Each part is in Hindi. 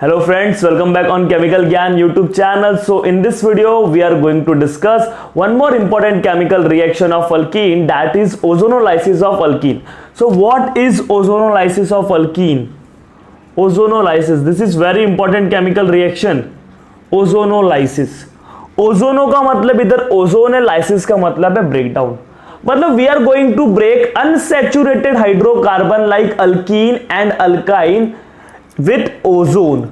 Hello friends, welcome back on Chemical Gyan YouTube channel. So in this video we are going to discuss one more important chemical reaction of alkene, that is ozonolysis of alkene. So what is ozonolysis of alkene? Ozonolysis, this is very important chemical reaction. Ozonolysis, ओजोनो का मतलब इधर ओजोन है, लाइसिस का मतलब है ब्रेकडाउन. मतलब we are going to break unsaturated hydrocarbon like alkene and alkyne with ozone.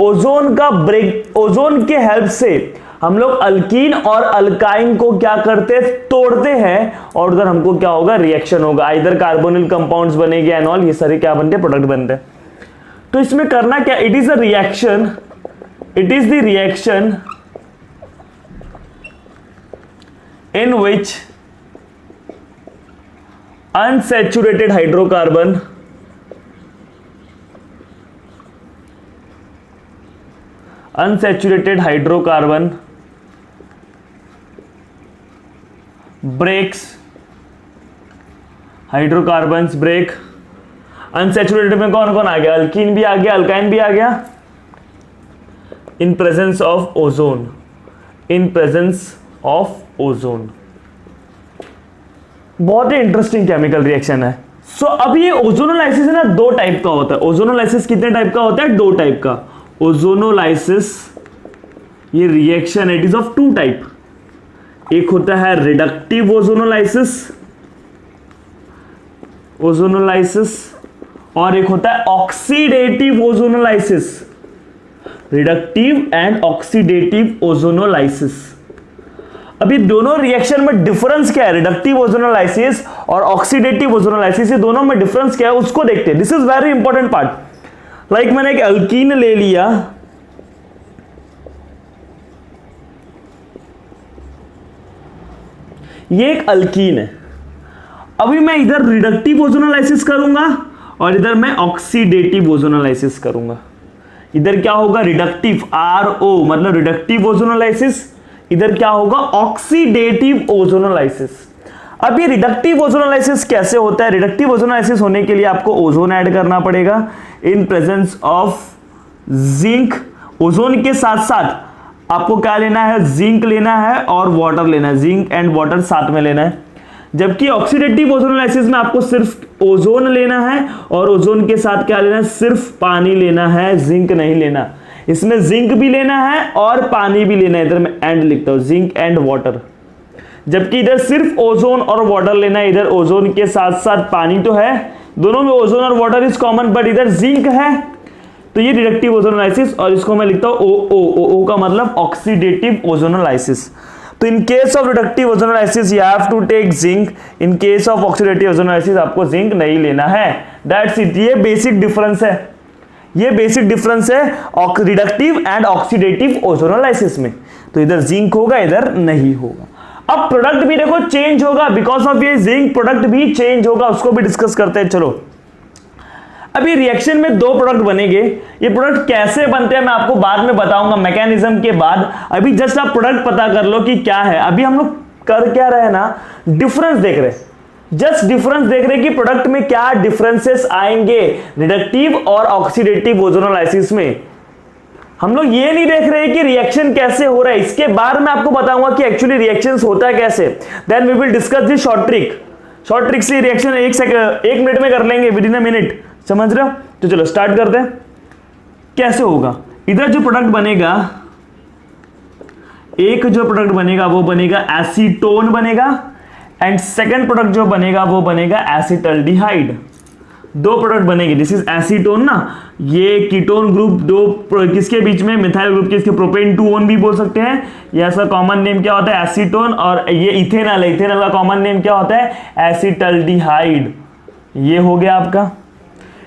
Ozone का ब्रेक, ओजोन के हेल्प से हम लोग अल्कीन और अल्काइन को क्या करते हैं, तोड़ते हैं और उधर हमको क्या होगा, रिएक्शन होगा. इधर कार्बोनिल कंपाउंड्स बनेंगे एंड ऑल, ये सारे क्या बनते हैं, प्रोडक्ट बनते हैं. तो इसमें करना क्या, it is a reaction, it is the reaction in which unsaturated hydrocarbon breaks, hydrocarbons break. Unsaturated में कौन कौन आ गया, अल्कीन भी आ गया, अल्काइन भी आ गया. इन presence of ozone, in presence of ozone. बहुत ही इंटरेस्टिंग केमिकल रिएक्शन है. सो अब ये ओजोनोलाइसिस है ना, दो टाइप का होता है. ओजोनोलाइसिस कितने टाइप का होता है, दो टाइप का. ओजोनोलाइसिस ये reaction it is of two type. एक होता है रिडक्टिव ओजोनोलाइसिस, ओजोनोलाइसिस, और एक होता है oxidative ozonolysis. Reductive and oxidative ozonolysis. अभी दोनों रिएक्शन में डिफरेंस क्या है, रिडक्टिव ओजोनोलाइसिस और ऑक्सीडेटिव ओजोनोलाइसिस, ये दोनों में डिफरेंस क्या है उसको देखते हैं. This is very important part. Like मैंने एक अल्कीन ले लिया, ये एक अल्कीन है. अभी मैं इधर रिडक्टिव ओजोनोलाइसिस करूंगा और इधर मैं ऑक्सीडेटिव ओजोनोलाइसिस करूंगा. इधर क्या होगा, रिडक्टिव, RO मतलब रिडक्टिव ओजोनोलाइसिस. इधर क्या होगा, ऑक्सीडेटिव ओजोनोलाइसिस. अब ये रिडक्टिव ओजोनोलाइसिस कैसे होता है, रिडक्टिव ओजोनोलाइसिस होने के लिए आपको ओजोन ऐड करना पड़ेगा इन प्रेजेंस ऑफ जिंक. ओजोन के साथ साथ आपको क्या लेना है, जिंक लेना है और वाटर लेना है, जिंक एंड वाटर साथ में लेना है. जबकि ऑक्सीडेटिव ओजोनोलाइसिस में आपको सिर्फ ओजोन लेना है और ओजोन के साथ क्या लेना है, सिर्फ पानी लेना है, जिंक नहीं लेना. इसमें जिंक भी लेना है और पानी भी लेना है. इधर मैं एंड लिखता हूं, जिंक एंड वाटर. जबकि इधर सिर्फ ओजोन और वाटर लेना है. इधर ओजोन के साथ साथ पानी तो है, दोनों में ओजोन और वाटर इज कॉमन, बट इधर जिंक है. तो ये रिडक्टिव ओजोनोलाइसिस, और इसको मैं लिखता हूं ओ का मतलब ऑक्सीडेटिव ओजोनोलाइसिस. तो in case of reductive ozonolysis you have to take zinc, in case of oxidative ozonolysis आपको जिंक नहीं लेना है. That's it. ये बेसिक डिफरेंस है, ये बेसिक डिफरेंस है रिडक्टिव एंड ऑक्सीडेटिव ओजोनोलाइसिस में. तो इधर जिंक होगा, इधर नहीं होगा. अब प्रोडक्ट भी देखो चेंज होगा, बिकॉज ऑफ ये जिंक प्रोडक्ट भी चेंज होगा, उसको भी डिस्कस करते हैं. चलो, अभी रिएक्शन में दो प्रोडक्ट बनेंगे. ये प्रोडक्ट कैसे बनते हैं मैं आपको बाद में बताऊंगा, मैकेनिज्म के बाद. अभी जस्ट आप प्रोडक्ट पता कर लो कि क्या है. अभी हम लोग कर क्या रहे हैं ना, डिफरेंस देख रहे हैं. जस्ट डिफरेंस देख रहे हैं कि प्रोडक्ट में क्या डिफरेंसेस आएंगे रिडक्टिव और ऑक्सीडेटिव ओजोनोलाइसिस में. हम लोग ये नहीं देख रहे हैं कि रिएक्शन कैसे हो रहा है. इसके बाद मैं आपको बताऊंगा कि एक्चुअली रिएक्शंस होता है कैसे. Then we will discuss this short trick. Short trick से रिएक्शन एक मिनट में कर लेंगे, विद इन अ मिनट. समझ रहे हो? तो चलो स्टार्ट करते हैं. कैसे होगा, इधर जो प्रोडक्ट बनेगा, एक जो प्रोडक्ट बनेगा वो बनेगा एसीटोन बनेगा, एंड सेकेंड प्रोडक्ट जो बनेगा वो बनेगा एसिटल्डिहाइड. दो प्रोडक्ट बनेंगे. दिस इज एसीटोन ना, ये कीटोन ग्रुप दो किसके बीच में, मिथाइल ग्रुप के, इसके प्रोपेन 2 भी बोल सकते हैं. ये ऐसा कॉमन नेम क्या होता है, एसीटोन. और ये इथेनॉल है, इथेनॉल का कॉमन नेम क्या होता है, एसिटल्डिहाइड. ये हो गया आपका.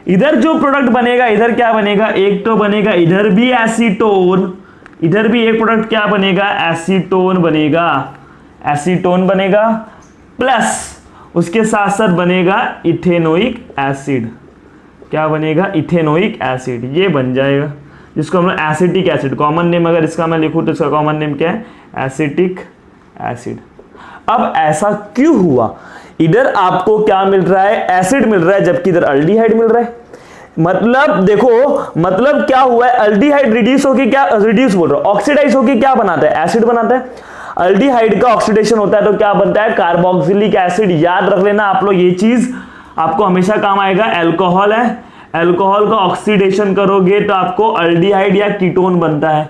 इधर जो प्रोडक्ट बनेगा, इधर क्या बनेगा, एक तो बनेगा इधर भी एसीटोन, इधर भी एक प्रोडक्ट क्या बनेगा, एसीटोन बनेगा. एसीटोन बनेगा प्लस उसके साथ साथ बनेगा इथेनोइक एसिड. क्या बनेगा, इथेनोइक एसिड. ये बन जाएगा जिसको हम लोग एसिटिक एसिड, कॉमन नेम अगर इसका मैं लिखूं तो इसका कॉमन नेम क्या है, एसिटिक एसिड. अब ऐसा क्यों हुआ, इधर आपको क्या मिल रहा है, एसिड मिल रहा है, जबकि इधर अल्डिहाइड मिल रहा है. मतलब देखो, मतलब क्या हुआ है, अल्डिहाइड रिड्यूस होके क्या, रिड्यूस बोल रहा हूं, ऑक्सीडाइज होके क्या बनाता है, एसिड बनाता है। अल्डिहाइड का ऑक्सीडेशन होता है तो क्या बनता है, कार्बोक्सिलिक एसिड। याद रख लेना आप लोग, ये चीज आपको हमेशा काम आएगा। अल्कोहल है, अल्कोहल का ऑक्सीडेशन करोगे तो आपको अल्डिहाइड या कीटोन बनता है,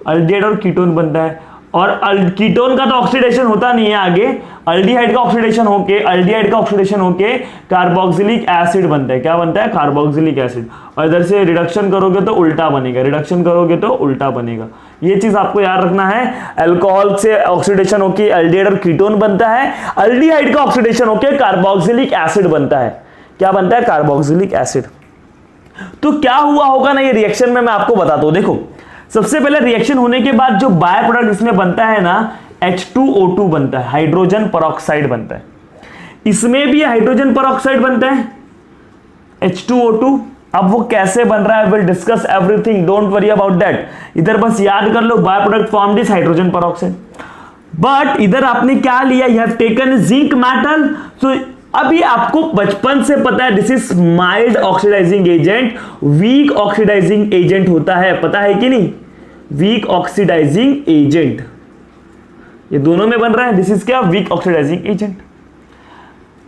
अल्डिहाइड और कीटोन बनता है। और कीटोन का तो ऑक्सीडेशन होता नहीं है आगे, अल्डिहाइड का ऑक्सीडेशन होके कार्बोक्सिलिक एसिड बनता है। क्या बनता है, कार्बोक्सिलिक एसिड। और इधर से रिडक्शन करोगे तो उल्टा बनेगा, रिडक्शन करोगे तो उल्टा बनेगा। ये चीज आपको याद रखना है। अल्कोहल से ऑक्सीडेशन होके अल्डिहाइड और कीटोन बनता है, अल्डिहाइड का ऑक्सीडेशन होके कार्बोक्सिलिक एसिड बनता है। क्या बनता है, कार्बोक्सिलिक एसिड। तो क्या हुआ होगा ना, ये रिएक्शन में मैं आपको बताता हूं। देखो, सबसे पहले रिएक्शन होने के बाद जो बाय प्रोडक्ट इसमें बनता है ना, H2O2 बनता है, हाइड्रोजन परऑक्साइड बनता है। इसमें भी हाइड्रोजन परऑक्साइड बनता है, H2O2। अब वो कैसे बन रहा है, will discuss everything, don't worry about that. इधर बस याद कर लो, by product formed is hydrogen peroxide. But इधर आपने क्या लिया, you have taken zinc metal. So अभी आपको बचपन से पता है, this is mild oxidising agent, weak oxidising agent होता है, पता है कि नहीं, वीक ऑक्सीडाइजिंग एजेंट। ये दोनों में बन रहा है, दिस इज क्या, weak oxidising agent.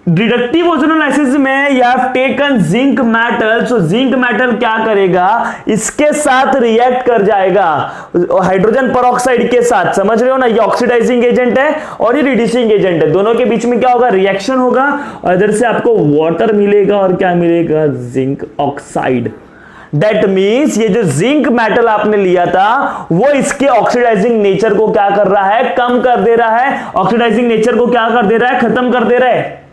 Reductive ozonolysis में you have taken zinc metal. So zinc metal क्या करेगा, इसके साथ रिएक्ट कर जाएगा हाइड्रोजन परऑक्साइड के साथ। समझ रहे हो ना, ये ऑक्सीडाइजिंग एजेंट है और ये रिड्यूसिंग एजेंट है। दोनों के बीच में क्या होगा, रिएक्शन होगा, और इधर से आपको वाटर मिलेगा और क्या मिलेगा, जिंक ऑक्साइड। दैट मीन्स ये जो जिंक मेटल आपने लिया था वो इसके ऑक्सीडाइजिंग नेचर को क्या कर रहा है, कम कर दे रहा है। ऑक्सीडाइजिंग नेचर को क्या कर दे रहा है, खत्म कर दे रहा है।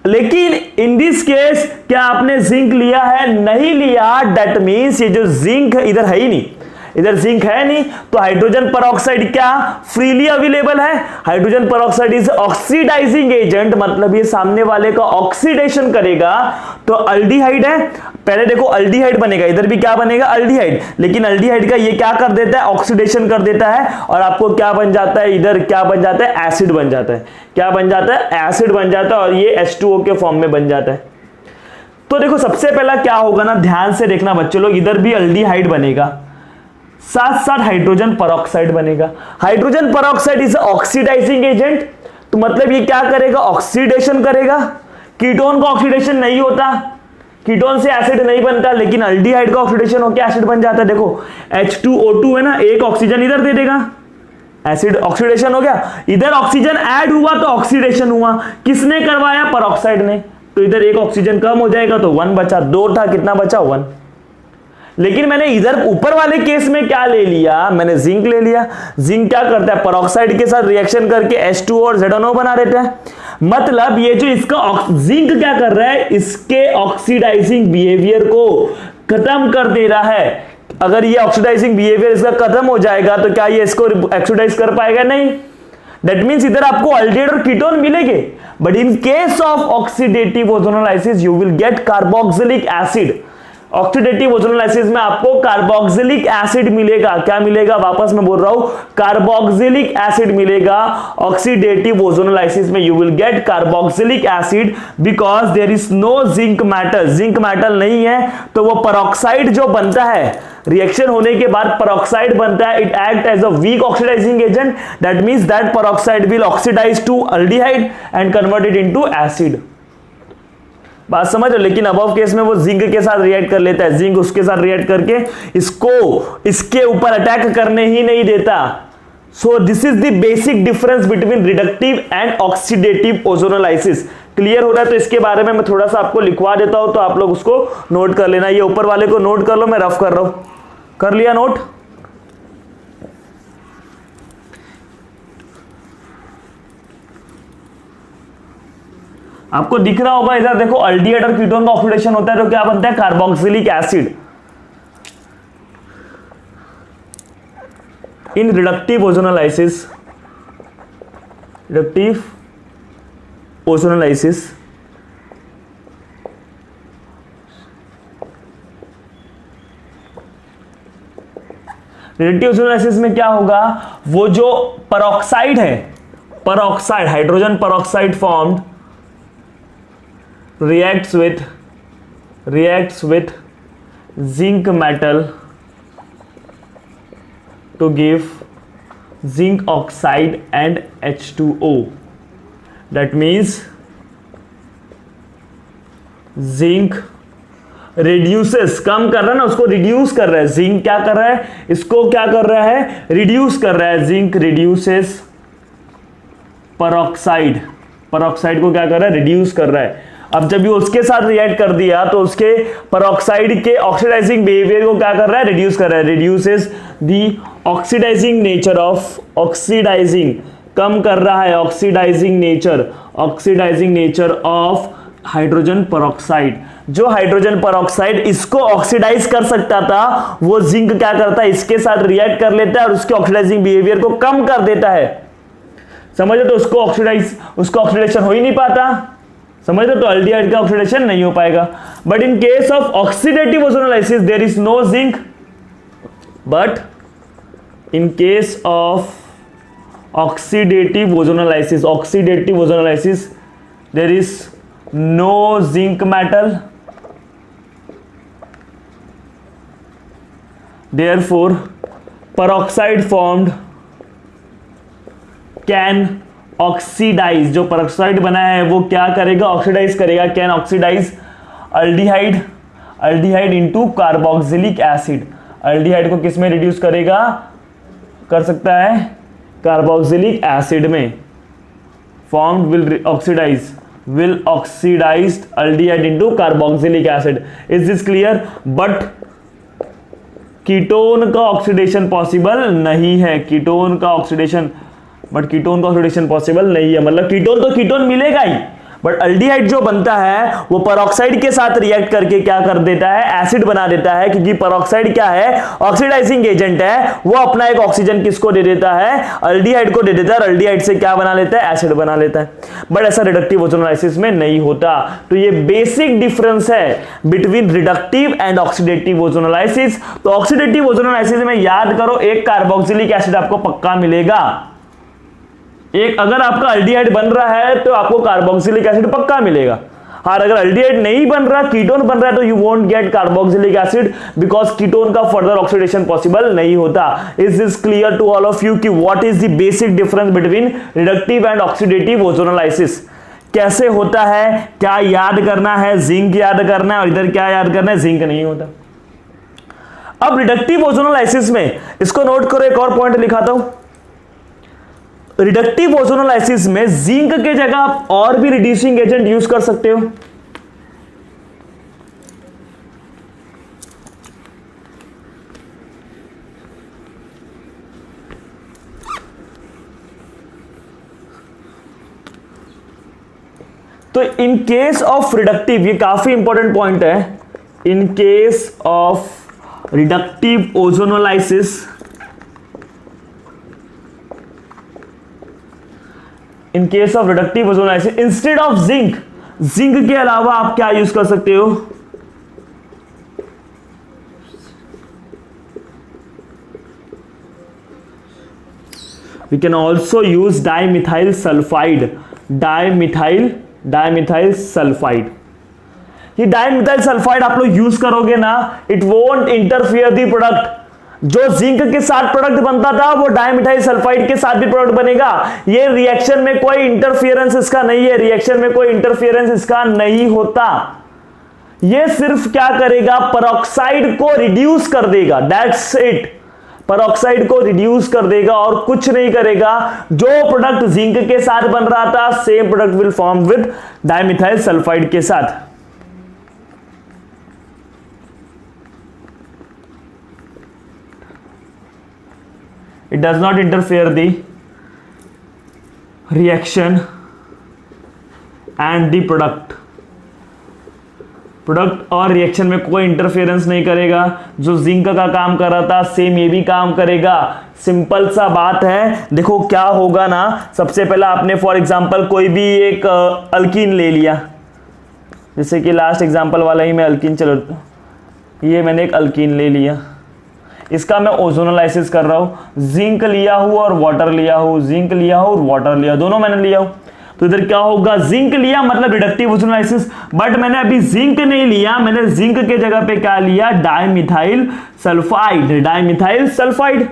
लेकिन इन दिस केस क्या आपने जिंक लिया है, नहीं लिया। दैट मीन्स ये जो जिंक है इधर है ही नहीं, इधर जिंक है नहीं, तो हाइड्रोजन परऑक्साइड क्या फ्रीली अवेलेबल है। Hydrogen peroxide is oxidising agent, मतलब ये सामने वाले का ऑक्सीडेशन करेगा। तो अल्डिहाइड है, पहले देखो अल्डिहाइड बनेगा, इधर भी क्या बनेगा, अल्डिहाइड। लेकिन अल्डिहाइड का ये क्या कर देता है, ऑक्सीडेशन कर देता है, और आपको क्या बन जाता है, इधर क्या बन जाता है, एसिड बन जाता है। क्या बन जाता है, एसिड बन जाता है, और ये H2O के फॉर्म में बन जाता है। तो देखो सबसे पहला क्या होगा ना, ध्यान से देखना बच्चे लोग, इधर भी अल्डिहाइड बनेगा, साथ साथ हाइड्रोजन परऑक्साइड बनेगा। Hydrogen peroxide is oxidising agent, तो मतलब ये क्या करेगा, ऑक्सीडेशन करेगा। कीटोन का ऑक्सीडेशन नहीं होता, कीटोन से एसिड नहीं बनता, लेकिन अल्डिहाइड का ऑक्सीडेशन होकर एसिड बन जाता है। देखो H2O2 है ना, एक ऑक्सीजन इधर दे देगा, एसिड ऑक्सीडेशन हो गया। इधर ऑक्सीजन ऐड हुआ तो ऑक्सीडेशन हुआ, किसने करवाया, परऑक्साइड ने। तो इधर एक ऑक्सीजन कम हो जाएगा तो 1 बचा, 2 था, कितना बचा, 1। लेकिन मैंने इधर ऊपर वाले केस में क्या ले लिया, मैंने जिंक ले लिया। जिंक क्या करता है, परऑक्साइड के साथ रिएक्शन करके H2O और ZnO बना देता है। मतलब ये जो इसका जिंक क्या कर रहा है, इसके ऑक्सीडाइजिंग बिहेवियर को खत्म कर दे रहा है। अगर ये ऑक्सीडाइजिंग बिहेवियर इसका खत्म हो जाएगा तो क्या ये इसको ऑक्सीडाइज कर पाएगा, नहीं। दैट मींस इधर आपको अल्डिहाइड और कीटोन मिलेंगे, but in case of oxidative ozonolysis you will get carboxylic acid. Oxidative ozonolysis में आपको कार्बोक्सिलिक एसिड मिलेगा। क्या मिलेगा, वापस मैं बोल रहा हूं, कार्बोक्सिलिक एसिड मिलेगा। ऑक्सीडेटिव ओजोनोलाइसिस में you will get carboxylic acid because there is no zinc metal. Zinc metal नहीं है तो वो परऑक्साइड जो बनता है, रिएक्शन होने के बाद परऑक्साइड बनता है, it act as a weak oxidising agent. That means that peroxide will oxidise to aldehyde and convert it into acid. बात समझ लो। लेकिन अबव केस में वो जिंक के साथ रिएक्ट कर लेता है, जिंक उसके साथ रिएक्ट करके इसको इसके ऊपर अटैक करने ही नहीं देता। So this is the basic difference between reductive and oxidative ozonolysis. Clear हो रहा है? तो इसके बारे में मैं थोड़ा सा आपको लिखवा देता हूं, तो आप लोग उसको नोट कर लेना। ये ऊपर वाले को नोट कर लो, मैं रफ कर रहा हूं। कर लिया नोट? आपको दिख रहा होगा इधर देखो, अल्डिहाइड और कीटोन का ऑक्सीडेशन होता है तो क्या बनता है, carboxylic acid. In reductive ozonolysis, reductive ozonolysis reductive ozonolysis में क्या होगा, वो जो परऑक्साइड है, peroxide hydrogen peroxide formed reacts with reacts with zinc metal to give zinc oxide and H2O. That means zinc reduces, कम कर रहा है ना, उसको रिड्यूस कर रहा है. जिंक क्या कर रहा है, इसको क्या कर रहा है, रिड्यूस कर रहा है. जिंक रिड्यूसेस परऑक्साइड, परऑक्साइड को क्या कर रहा है, रिड्यूस कर रहा है. अब जब ये उसके साथ रिएक्ट कर दिया तो उसके परऑक्साइड के ऑक्सीडाइजिंग बिहेवियर को क्या कर रहा है, रिड्यूस कर रहा है. Reduces the oxidising nature of, oxidising कम कर रहा है, oxidising nature, oxidising nature of hydrogen peroxide. जो हाइड्रोजन परऑक्साइड इसको ऑक्सीडाइज कर सकता था, वो जिंक क्या करता है, इसके साथ रिएक्ट कर लेता है और उसके ऑक्सीडाइजिंग बिहेवियर को कम कर देता है. समझे, तो उसको ऑक्सीडेशन हो ही नहीं पाता. समझ लो, तो एल्डिहाइड का ऑक्सीडेशन नहीं हो पाएगा. But in case of oxidative ozonolysis there is no zinc, but in case of oxidative ozonolysis, oxidative ozonolysis there is no zinc metal, therefore peroxide formed can oxidise, जो पेरोक्साइड बना है वो क्या करेगा, ऑक्सीडाइज करेगा. Can oxidise aldehyde, aldehyde into carboxylic acid. Aldehyde को किस में रिड्यूस करेगा, कर सकता है कार्बोक्सिलिक एसिड में. Formed will oxidise, will oxidized aldehyde into carboxylic acid. Is this clear? But ketone का ऑक्सीडेशन पॉसिबल नहीं है. कीटोन का ऑक्सीडेशन, बट कीटोन का ऑक्सीडेशन पॉसिबल नहीं है. मतलब कीटोन तो कीटोन मिलेगा ही, बट अल्डिहाइड जो बनता है वो पेरोक्साइड के साथ रिएक्ट करके क्या कर देता है, एसिड बना देता है. क्योंकि पेरोक्साइड क्या है, ऑक्सीडाइजिंग एजेंट है. वो अपना एक ऑक्सीजन किसको दे देता है, अल्डिहाइड को दे देता है. अल्डिहाइड से क्या बना लेता है, एसिड बना लेता है. बट ऐसा रिडक्टिव ओजोनोलाइसिस में नहीं होता. तो ये बेसिक डिफरेंस है between reductive and oxidative ozonolysis. तो ऑक्सीडेटिव ओजोनोलाइसिस में याद करो, एक कार्बोक्सिलिक एसिड आपको पक्का मिलेगा. एक अगर आपका अल्डिहाइड बन रहा है तो आपको कार्बोक्सिलिक एसिड पक्का मिलेगा. और अगर अल्डिहाइड नहीं बन रहा, कीटोन बन रहा है, तो you won't get carboxylic acid because ketone का फर्दर ऑक्सीडेशन पॉसिबल नहीं होता. Is this clear to all of you कि what is the basic difference between reductive and oxidative ozonolysis, कैसे होता है, क्या याद करना है, जिंक याद करना है, और इधर क्या याद करना है, जिंक नहीं होता. अब रिडक्टिव ओजोनोलाइसिस में इसको नोट करो, एक और पॉइंट लिखाता हूं. रिडक्टिव ओजोनोलाइसिस में जिंक के जगह आप और भी रिड्यूसिंग एजेंट यूज कर सकते हो. तो इन केस ऑफ रिडक्टिव, ये काफी इंपॉर्टेंट पॉइंट है, in case of reductive ozonolysis, in case of reductive ozonolysis instead of zinc, zinc के अलावा आप क्या यूज कर सकते हो, we can also use dimethyl sulphide. Dimethyl sulphide, ये डाइमिथाइल सल्फाइड आप लोग यूज करोगे ना, it won't interfere the product. जो जिंक के साथ प्रोडक्ट बनता था वो डाइमिथाइल सल्फाइड के साथ भी प्रोडक्ट बनेगा. ये रिएक्शन में कोई इंटरफियरेंस इसका नहीं है, रिएक्शन में कोई इंटरफियरेंस इसका नहीं होता. ये सिर्फ क्या करेगा, पेरोक्साइड को रिड्यूस कर देगा, दैट्स इट. पेरोक्साइड को रिड्यूस कर देगा और कुछ नहीं करेगा. जो प्रोडक्ट जिंक के साथ बन रहा था, same product will form with dimethyl sulphide के साथ. It does not interfere the reaction and the product. Product और रिएक्शन में कोई इंटरफेरेंस नहीं करेगा. जो जिंक का काम कर रहा था सेम ये भी काम करेगा. सिंपल सा बात है. देखो क्या होगा ना, सबसे पहला आपने फॉर एग्जांपल कोई भी एक अल्कीन ले लिया, जैसे कि लास्ट एग्जांपल वाला ही मैं अल्कीन, चलो ये मैंने एक अल्कीन ले लिया, इसका मैं ओजोनोलाइसिस कर रहा हूं. जिंक लिया हूं और वाटर लिया हूं, जिंक लिया हूं और वाटर लिया, दोनों मैंने लिया हूं. तो इधर क्या होगा, जिंक लिया मतलब रिडक्टिव ओजोनोलाइसिस, बट मैंने अभी जिंक नहीं लिया, मैंने जिंक के जगह पे क्या लिया, डाइमिथाइल सल्फाइड, डाइमिथाइल सल्फाइड।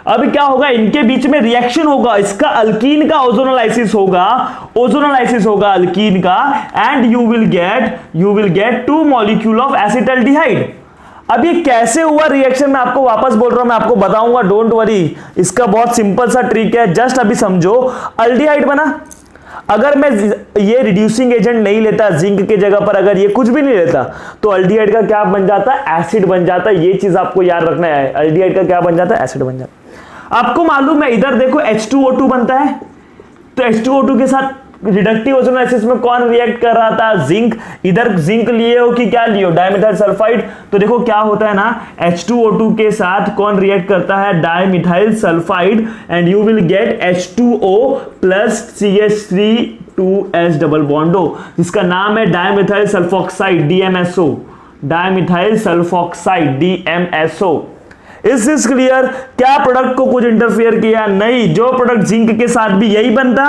अब क्या होगा, इनके बीच में रिएक्शन होगा, इसका अल्कीन का ओजोनोलाइसिस होगा, ओजोनोलाइसिस होगा अल्कीन का, and you will gate 2 molecule of acetaldehyde. अब ये कैसे हुआ रिएक्शन, मैं आपको वापस बोल रहा हूं, मैं आपको बताऊंगा, डोंट वरी, इसका बहुत सिंपल सा ट्रिक है, जस्ट अभी समझो। अल्डिहाइड बना, अगर मैं ये रिड्यूसिंग एजेंट नहीं लेता, जिंक के जगह पर अगर ये कुछ भी नहीं लेता, तो अल्डिहाइड का क्या बन जाता है, एसिड बन जाता है। ये चीज आपको याद रखना है, अल्डिहाइड का क्या बन जाता है, एसिड बन जाता है। आपको मालूम है, इधर देखो H2O2 बनता है, तो H2O2 के साथ रिडक्टिव ओजोनोलाइसिस में कौन रिएक्ट कर रहा था, जिंक। इधर जिंक लिए हो कि क्या लियो, डाइमिथाइल सल्फाइड। तो देखो क्या होता है ना, H2O2 के साथ कौन रिएक्ट करता है, dimethyl sulphide, and you will get H2O plus CH3 double बॉन्डो, जिसका नाम है dimethyl sulphoxide, DMSO, dimethyl sulphoxide, DMSO। Is this clear? क्या प्रोडक्ट को कुछ इंटरफेयर किया? नहीं। जो प्रोडक्ट जिंक के साथ भी यही बनता,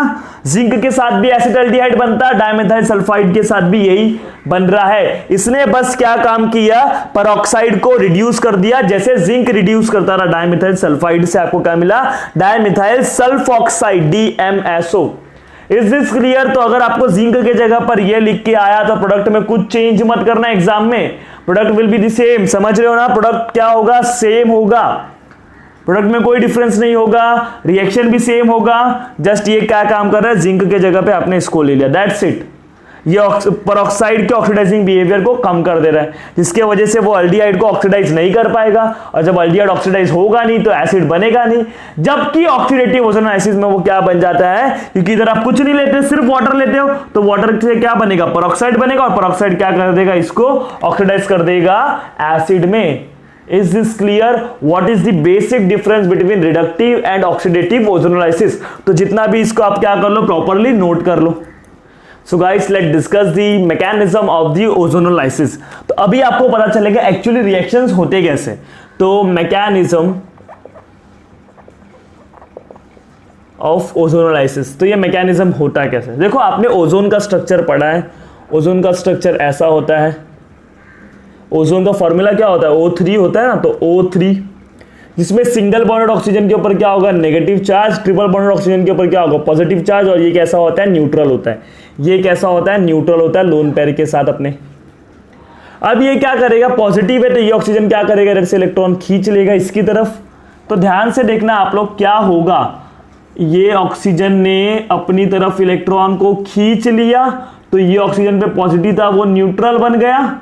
जिंक के साथ भी एसिटाल्डिहाइड बनता, डाइमिथाइल सल्फाइड के साथ भी यही बन रहा है। इसने बस क्या काम किया, पेरोक्साइड को रिड्यूस कर दिया, जैसे जिंक रिड्यूस करता रहा डाइमिथाइल सल्फाइड से, आपको क्या मिला, dimethyl sulphoxide, DMSO। Is this clear? तो अगर आपको जिंक के जगह पर ये लिख के आया तो प्रोडक्ट में कुछ चेंज मत करना एग्जाम में, product will be the same. समझ रहे हो ना, प्रोडक्ट क्या होगा, सेम होगा, प्रोडक्ट में कोई डिफरेंस नहीं होगा, रिएक्शन भी सेम होगा। जस्ट ये क्या काम कर रहा है, जिंक के जगह पे आपने इसको ले लिया, दैट्स इट। ये पेरोक्साइड के ऑक्सीडाइजिंग बिहेवियर को कम कर दे रहा है, जिसके वजह से वो अल्डिहाइड को ऑक्सीडाइज नहीं कर पाएगा, और जब अल्डिहाइड ऑक्सीडाइज होगा नहीं तो एसिड बनेगा नहीं। जबकि ऑक्सीडेटिव ओजोनोलाइसिस में वो क्या बन जाता है, क्योंकि इधर आप कुछ नहीं लेते, सिर्फ वाटर लेते हो, तो वाटर से क्या बनेगा, पेरोक्साइड बनेगा, और पेरोक्साइड क्या कर देगा, इसको ऑक्सीडाइज कर देगा एसिड में। Is this clear? What is the basic difference between reductive and oxidative ozonolysis? तो जितना भी इसको आप क्या कर लो, प्रॉपरली नोट कर लो। So guys, let's discuss the mechanism of the ozonolysis. तो अभी आपको पता चलेगा एक्चुअली रिएक्शंस होते कैसे। तो मैकेनिज्म ऑफ ओजोनोलाइसिस, तो ये मैकेनिज्म होता कैसे, देखो आपने ओजोन का स्ट्रक्चर पढ़ा है, ओजोन का स्ट्रक्चर ऐसा होता है। ओजोन का फॉर्मूला क्या होता है, O3 होता है ना, तो O3, जिसमें सिंगल बॉन्डेड ऑक्सीजन के ऊपर क्या होगा, negative charge, triple bonded oxygen के ऊपर क्या होगा, पॉजिटिव चार्ज, और ये कैसा होता है, न्यूट्रल होता है। ये कैसा होता है, न्यूट्रल होता है, लोन पेयर के साथ अपने। अब ये क्या करेगा, पॉजिटिव है तो ये ऑक्सीजन क्या करेगा, इधर से इलेक्ट्रॉन खींच लेगा इसकी तरफ। तो ध्यान से देखना आप लोग, क्या होगा, ये ऑक्सीजन ने अपनी तरफ इलेक्ट्रॉन को खींच लिया, तो ये ऑक्सीजन पे पॉजिटिव था वो न्यूट्रल बन गया,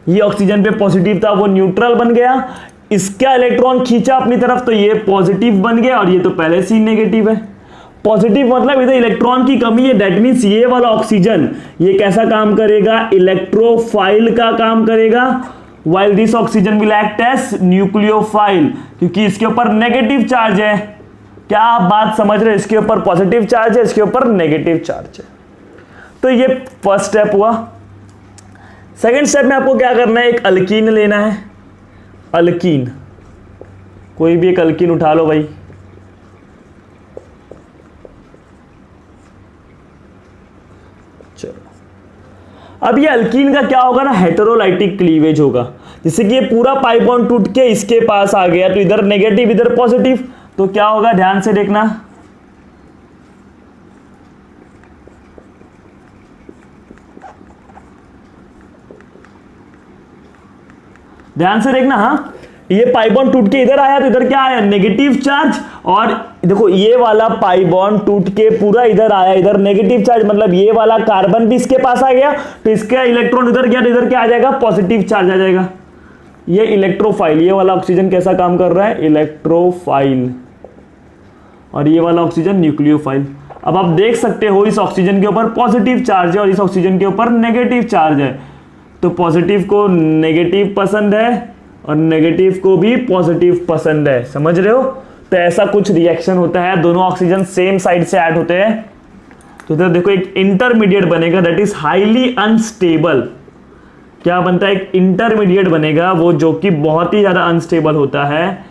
ये ऑक्सीजन पे पॉजिटिव था वो न्यूट्रल बन गया। इसका इलेक्ट्रॉन खींचा अपनी तरफ तो ये पॉजिटिव बन गया, और ये तो पहले से ही नेगेटिव है। पॉजिटिव मतलब इधर इलेक्ट्रॉन की कमी है, दैट मींस ये वाला ऑक्सीजन ये कैसा काम करेगा, इलेक्ट्रोफाइल का काम करेगा, while this oxygen will act as nucleophile, क्योंकि इसके ऊपर नेगेटिव चार्ज है। क्या आप बात समझ रहे हो, इसके ऊपर पॉजिटिव चार्ज है, इसके ऊपर नेगेटिव चार्ज है। तो ये फर्स्ट स्टेप हुआ। सेकेंड स्टेप में आपको क्या करना है, एक अल्कीन लेना है, अल्कीन, कोई भी एक अल्कीन उठा लो भाई। चलो, अब ये अल्कीन का क्या होगा ना, हेटेरोलाइटिक क्लीवेज होगा, जैसे कि ये पूरा पाई बॉन्ड टूट के इसके पास आ गया, तो इधर नेगेटिव इधर पॉजिटिव, तो क्या होगा, ध्यान से देखना, ध्यान से देखना। हाँ, ये पाई बॉन्ड टूट के इधर आया तो इधर क्या आया, नेगेटिव चार्ज, और देखो ये वाला पाई बॉन्ड टूट के पूरा इधर आया, इधर नेगेटिव चार्ज, मतलब ये वाला कार्बन भी इसके पास आ गया, तो इसका इलेक्ट्रॉन इधर गया तो इधर क्या आ जाएगा, पॉजिटिव चार्ज आ जाएगा। ये इलेक्ट्रोफाइल, ये वाला ऑक्सीजन कैसा काम कर रहा है, इलेक्ट्रोफाइल, और ये वाला ऑक्सीजन न्यूक्लियोफाइल। अब आप देख सकते हो इस ऑक्सीजन के ऊपर पॉजिटिव चार्ज है और इस ऑक्सीजन के ऊपर नेगेटिव चार्ज है, तो पॉजिटिव को नेगेटिव पसंद है और नेगेटिव को भी पॉजिटिव पसंद है, समझ रहे हो। तो ऐसा कुछ रिएक्शन होता है, दोनों ऑक्सीजन सेम साइड से ऐड होते हैं, तो इधर देखो एक इंटरमीडिएट बनेगा, दैट इज हाईली अनस्टेबल। क्या बनता है, एक इंटरमीडिएट बनेगा, वो जो कि बहुत ही ज्यादा अनस्टेबल होता है।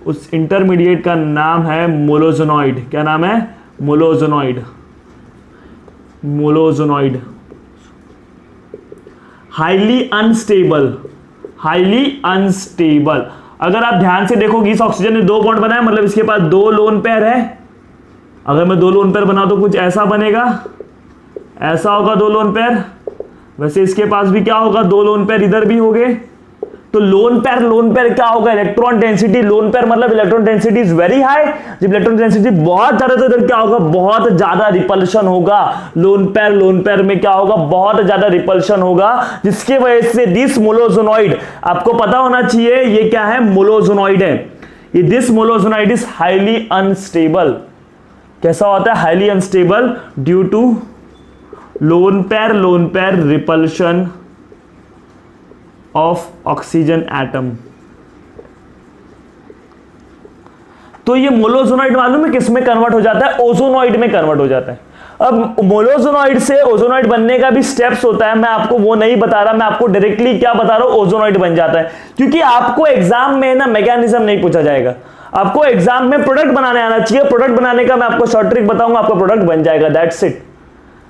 उस इंटरमीडिएट का नाम है मोलोजोनॉइड। क्या नाम है, मोलोजोनॉइड। मोलोजोनॉइड, हाईली अनस्टेबल, हाईली अनस्टेबल। अगर आप ध्यान से देखोगे इस ऑक्सीजन ने 2 बॉन्ड बनाया, मतलब इसके पास 2 लोन पेयर है। अगर मैं 2 लोन पेयर बनाऊं तो कुछ ऐसा बनेगा, ऐसा होगा 2 लोन पेयर। वैसे इसके पास भी क्या होगा, 2 लोन पेयर इधर भी होंगे। तो लोन पेयर क्या होगा, इलेक्ट्रॉन डेंसिटी। लोन पेयर मतलब electron density is very high. जब इलेक्ट्रॉन डेंसिटी बहुत ज्यादा तो इधर क्या होगा, बहुत ज्यादा रिपल्शन होगा। लोन पेयर में क्या होगा, बहुत ज्यादा रिपल्शन होगा, जिसकी वजह से दिस मोलोजोनॉइड, आपको पता होना चाहिए ये क्या है, मोलोजोनॉइड है। ये this molozonide is highly unstable. कैसा होता है, highly unstable due to lone pair repulsion of oxygen atom. तो ये मोलोजोनॉइड मालूम है किस में कन्वर्ट हो जाता है, ओजोनॉइड में कन्वर्ट हो जाता है। अब मोलोजोनॉइड से ओजोनॉइड बनने का भी स्टेप्स होता है, मैं आपको वो नहीं बता रहा, मैं आपको डायरेक्टली क्या बता रहा हूं, ओजोनॉइड बन जाता है। क्योंकि आपको एग्जाम में ना मैकेनिज्म नहीं पूछा जाएगा, आपको एग्जाम में प्रोडक्ट बनाने आना चाहिए। प्रोडक्ट बनाने का मैं आपको शॉर्ट ट्रिक बताऊंगा, आपका प्रोडक्ट बन जाएगा, दैट्स इट।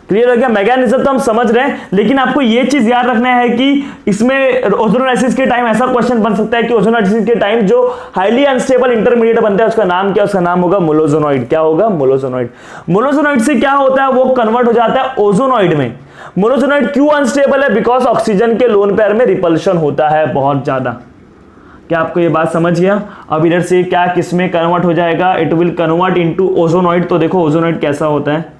क्लियर हो गया, मैकेनिज्म तो हम समझ रहे हैं, लेकिन आपको यह चीज याद रखना है कि इसमें ओजोनोलाइसिस के टाइम ऐसा क्वेश्चन बन सकता है कि ओजोनोलाइसिस के टाइम जो हाईली अनस्टेबल इंटरमीडिएट बनता है उसका नाम क्या, उसका नाम होगा मोलोजोनॉइड। क्या होगा, मोलोजोनॉइड। मोलोजोनॉइड से क्या होता है, वो कन्वर्ट हो जाता है ओजोनॉइड में। मोलोजोनॉइड क्यों अनस्टेबल है, बिकॉज ऑक्सीजन के लोन पेयर में रिपल्शन होता है बहुत ज्यादा। क्या आपको ये बात समझ गया। अब इधर से क्या किस में कन्वर्ट हो जाएगा, इट विल कन्वर्ट इनटू ओजोनॉइड। तो देखो ओजोनॉइड कैसा होता है,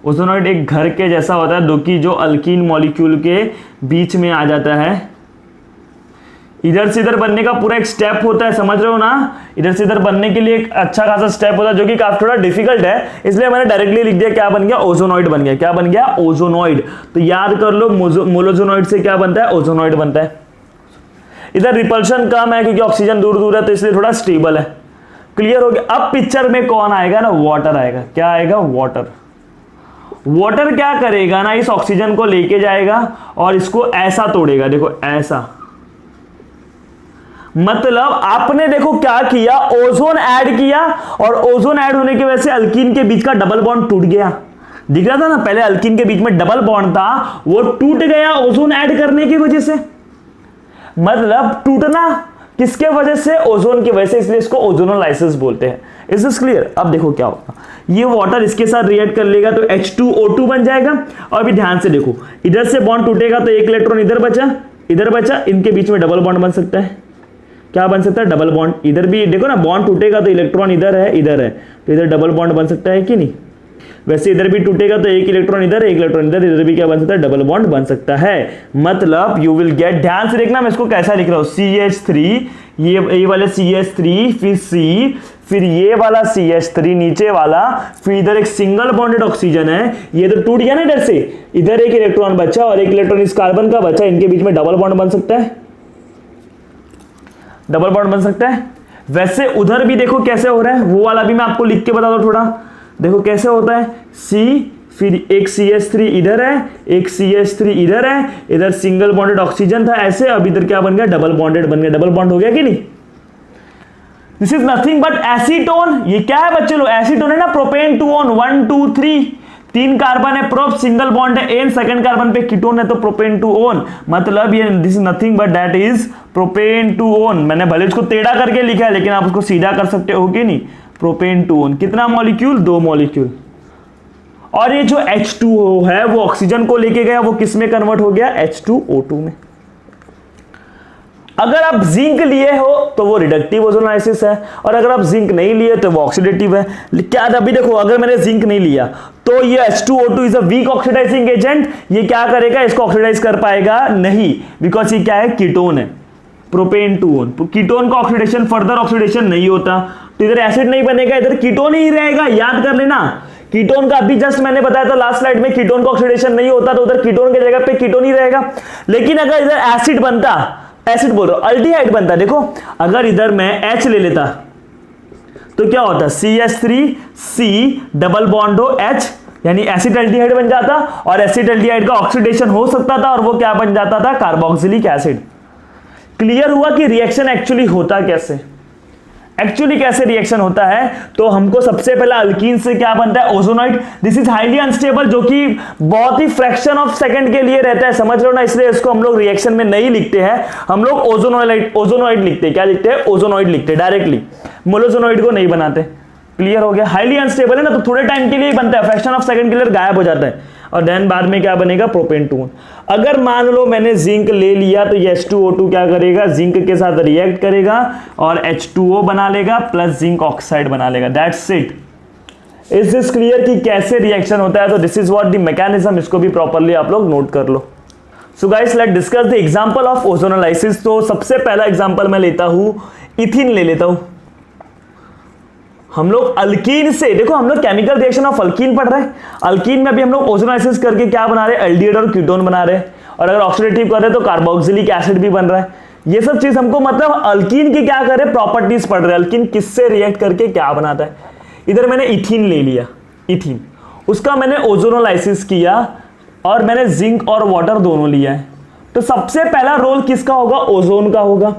ओजोनॉइड एक घर के जैसा होता है, जो कि जो अल्कीन मॉलिक्यूल के बीच में आ जाता है। इधर से इधर बनने का पूरा एक स्टेप होता है, समझ रहे हो ना। इधर से इधर बनने के लिए एक अच्छा खासा स्टेप होता है, जो कि काफी थोड़ा डिफिकल्ट है, इसलिए मैंने डायरेक्टली लिख दिया, क्या बन गया, ओजोनॉइड बन गया। क्या बन गया, ओजोनॉइड। तो याद कर लो मोलोजोनॉइड से क्या बनता है, ओजोनॉइड बनता है। इधर रिपल्शन कम है क्योंकि ऑक्सीजन दूर दूर है, तो इसलिए थोड़ा स्टेबल है। क्लियर हो गया। अब पिक्चर में कौन आएगा ना, वाटर आएगा। क्या आएगा, वाटर। वाटर क्या करेगा ना, इस ऑक्सीजन को लेके जाएगा और इसको ऐसा तोड़ेगा, देखो ऐसा। मतलब आपने देखो क्या किया, ओजोन ऐड किया, और ओजोन ऐड होने की वजह से अल्कीन के बीच का डबल बॉन्ड टूट गया। दिख रहा था ना, पहले अल्कीन के बीच में डबल बॉन्ड था, वो टूट गया ओजोन ऐड करने की वजह से। मतलब टूटना किसके वजह से, ओजोन की वजह से, इसलिए इसको ओजोनोलाइसिस बोलते हैं। Is this clear. अब देखो क्या होगा, ये वाटर इसके साथ रिएक्ट कर लेगा तो H2O2 बन जाएगा। और भी ध्यान से देखो, इधर से बॉन्ड टूटेगा तो एक इलेक्ट्रॉन इधर बचा, इधर बचा, इनके बीच में डबल बॉन्ड बन सकता है। क्या बन सकता है, डबल बॉन्ड। इधर भी देखो ना, बॉन्ड टूटेगा तो इलेक्ट्रॉन इधर है, तो इधर डबल बॉन्ड बन सकता है कि नहीं। वैसे इधर भी टूटेगा तो एक इलेक्ट्रॉन इधर, एक इलेक्ट्रॉन इधर भी क्या बन सकता है, डबल बॉन्ड बन सकता है। मतलब यू विल गेट, ध्यान से देखना मैं इसको कैसा लिख रहा हूं, CH3, ये वाले CH3, फिर C, फिर ये वाला CH3 नीचे वाला, फिर इधर एक सिंगल बॉन्डेड ऑक्सीजन है, ये तो टूट गया ना इधर से, इधर एक इलेक्ट्रॉन बचा और एक इलेक्ट्रॉन इस कार्बन का बचा, इनके बीच में डबल बॉन्ड बन सकता है, डबल बॉन्ड बन सकता है। वैसे उधर भी देखो कैसे हो रहा है, वो वाला भी मैं आपको लिख के बता दूं थोड़ा, देखो कैसे होता है। C, फिर एक CH3 इधर है, एक CH3 इधर है, इधर सिंगल बॉन्डेड ऑक्सीजन था ऐसे, अब इधर क्या बन गया, डबल बॉन्डेड बन गया। डबल बॉन्ड हो गया कि नहीं। This is nothing but acetone. ये क्या है बच्चे लोग, एसीटोन है ना, प्रोपेन 2 ऑन 1 2 3, 3 कार्बन है, प्रोप सिंगल बॉन्ड है एन, सेकंड कार्बन पे कीटोन है तो प्रोपेन 2 ओन। मतलब ये this is nothing but that is propane 2 own. मैंने भले इसको टेढ़ा करके लिखा है, लेकिन आप उसको सीधा कर सकते हो कि नहीं, प्रोपेन 2 ओन। कितना मॉलिक्यूल, 2 मॉलिक्यूल। और ये जो H2O है वो ऑक्सीजन को लेके गया, वो किस में कन्वर्ट हो गया, H2O2 में। अगर आप जिंक लिए हो तो वो रिडक्टिव ओजोनोलाइसिस है, और अगर आप जिंक नहीं लिए तो वो ऑक्सीडेटिव है। क्या अभी देखो, अगर मैंने जिंक नहीं लिया तो ये H2O2 is a weak oxidising agent, ये क्या करेगा, इसको ऑक्सीडाइज कर पाएगा नहीं, बिकॉज ये क्या है, कीटोन है, प्रोपेन 2 ओन। कीटोन का ऑक्सीडेशन, फर्दर ऑक्सीडेशन नहीं होता, तो इधर एसिड नहीं बनेगा, इधर कीटोन ही रहेगा। याद कर लेना, कीटोन का अभी जस्ट मैंने बताया था लास्ट स्लाइड में, कीटोन का ऑक्सीडेशन नहीं होता, तो उधर कीटोन की जगह पे कीटोन ही रहेगा। लेकिन अगर इधर एसिड बनता, एसिड बोल रहा हूं, अल्डिहाइड बनता, देखो अगर इधर मैं H ले लेता तो क्या होता, CH3C डबल बॉन्ड हो H, यानी एसिड अल्डिहाइड बन जाता, और एसिड अल्डिहाइड का ऑक्सीडेशन हो सकता था और वो क्या बन जाता था, कार्बोक्सिलिक एसिड। क्लियर हुआ कि रिएक्शन एक्चुअली होता कैसे। एक्चुअली कैसे रिएक्शन होता है, तो हमको सबसे पहला अल्कीन से क्या बनता है, ओजोनॉइड। दिस इज हाईली अनस्टेबल, जो कि बहुत ही फ्रैक्शन ऑफ सेकंड के लिए रहता है, समझ लो ना, इसलिए इसको हम लोग रिएक्शन में नहीं लिखते हैं, हम लोग ओजोनॉइड लिखते हैं। क्या लिखते हैं, ओजोनॉइड लिखते हैं डायरेक्टली, मोनोजोनॉइड को नहीं बनाते। क्लियर हो गया, हाईली अनस्टेबल है ना, तो थोड़े टाइम के लिए ही बनता है, फ्रैक्शन ऑफ सेकंड के लिए गायब हो जाता है, और देन बाद में क्या बनेगा, प्रोपेन 2। अगर मान लो मैंने जिंक ले लिया तो ये H2O2 क्या करेगा, जिंक के साथ रिएक्ट करेगा और H2O बना लेगा प्लस जिंक ऑक्साइड बना लेगा। That's it. Is this clear कि कैसे रिएक्शन होता है? तो this is what the mechanism, इसको भी प्रॉपर्ली आप लोग नोट कर लो। So guys let discuss the example of ozonolysis. तो सबसे पहला एग्जांपल मैं लेता हूं, इथिन ले लेता हूं। हम लोग अल्कीन से, देखो हम लोग केमिकल रिएक्शन ऑफ अल्कीन पढ़ रहे हैं, अल्कीन में भी हम लोग ओजोनाइसिस करके क्या बना रहे हैं, एल्डिहाइड और कीटोन बना रहे हैं, और अगर ऑक्सीडेटिव कर रहे हैं तो कार्बोक्सिलिक एसिड भी बन रहा है। ये सब चीज हमको मतलब अल्कीन की क्या कर रहे हैं, प्रॉपर्टीज पढ़ रहे हैं, अल्कीन किससे रिएक्ट करके क्या बनाता है। इधर मैंने इथिन ले लिया, इथिन, उसका मैंने ओजोनोलाइसिस किया और मैंने जिंक और वाटर दोनों लिया है। तो सबसे पहला रोल किसका होगा, ओजोन का होगा।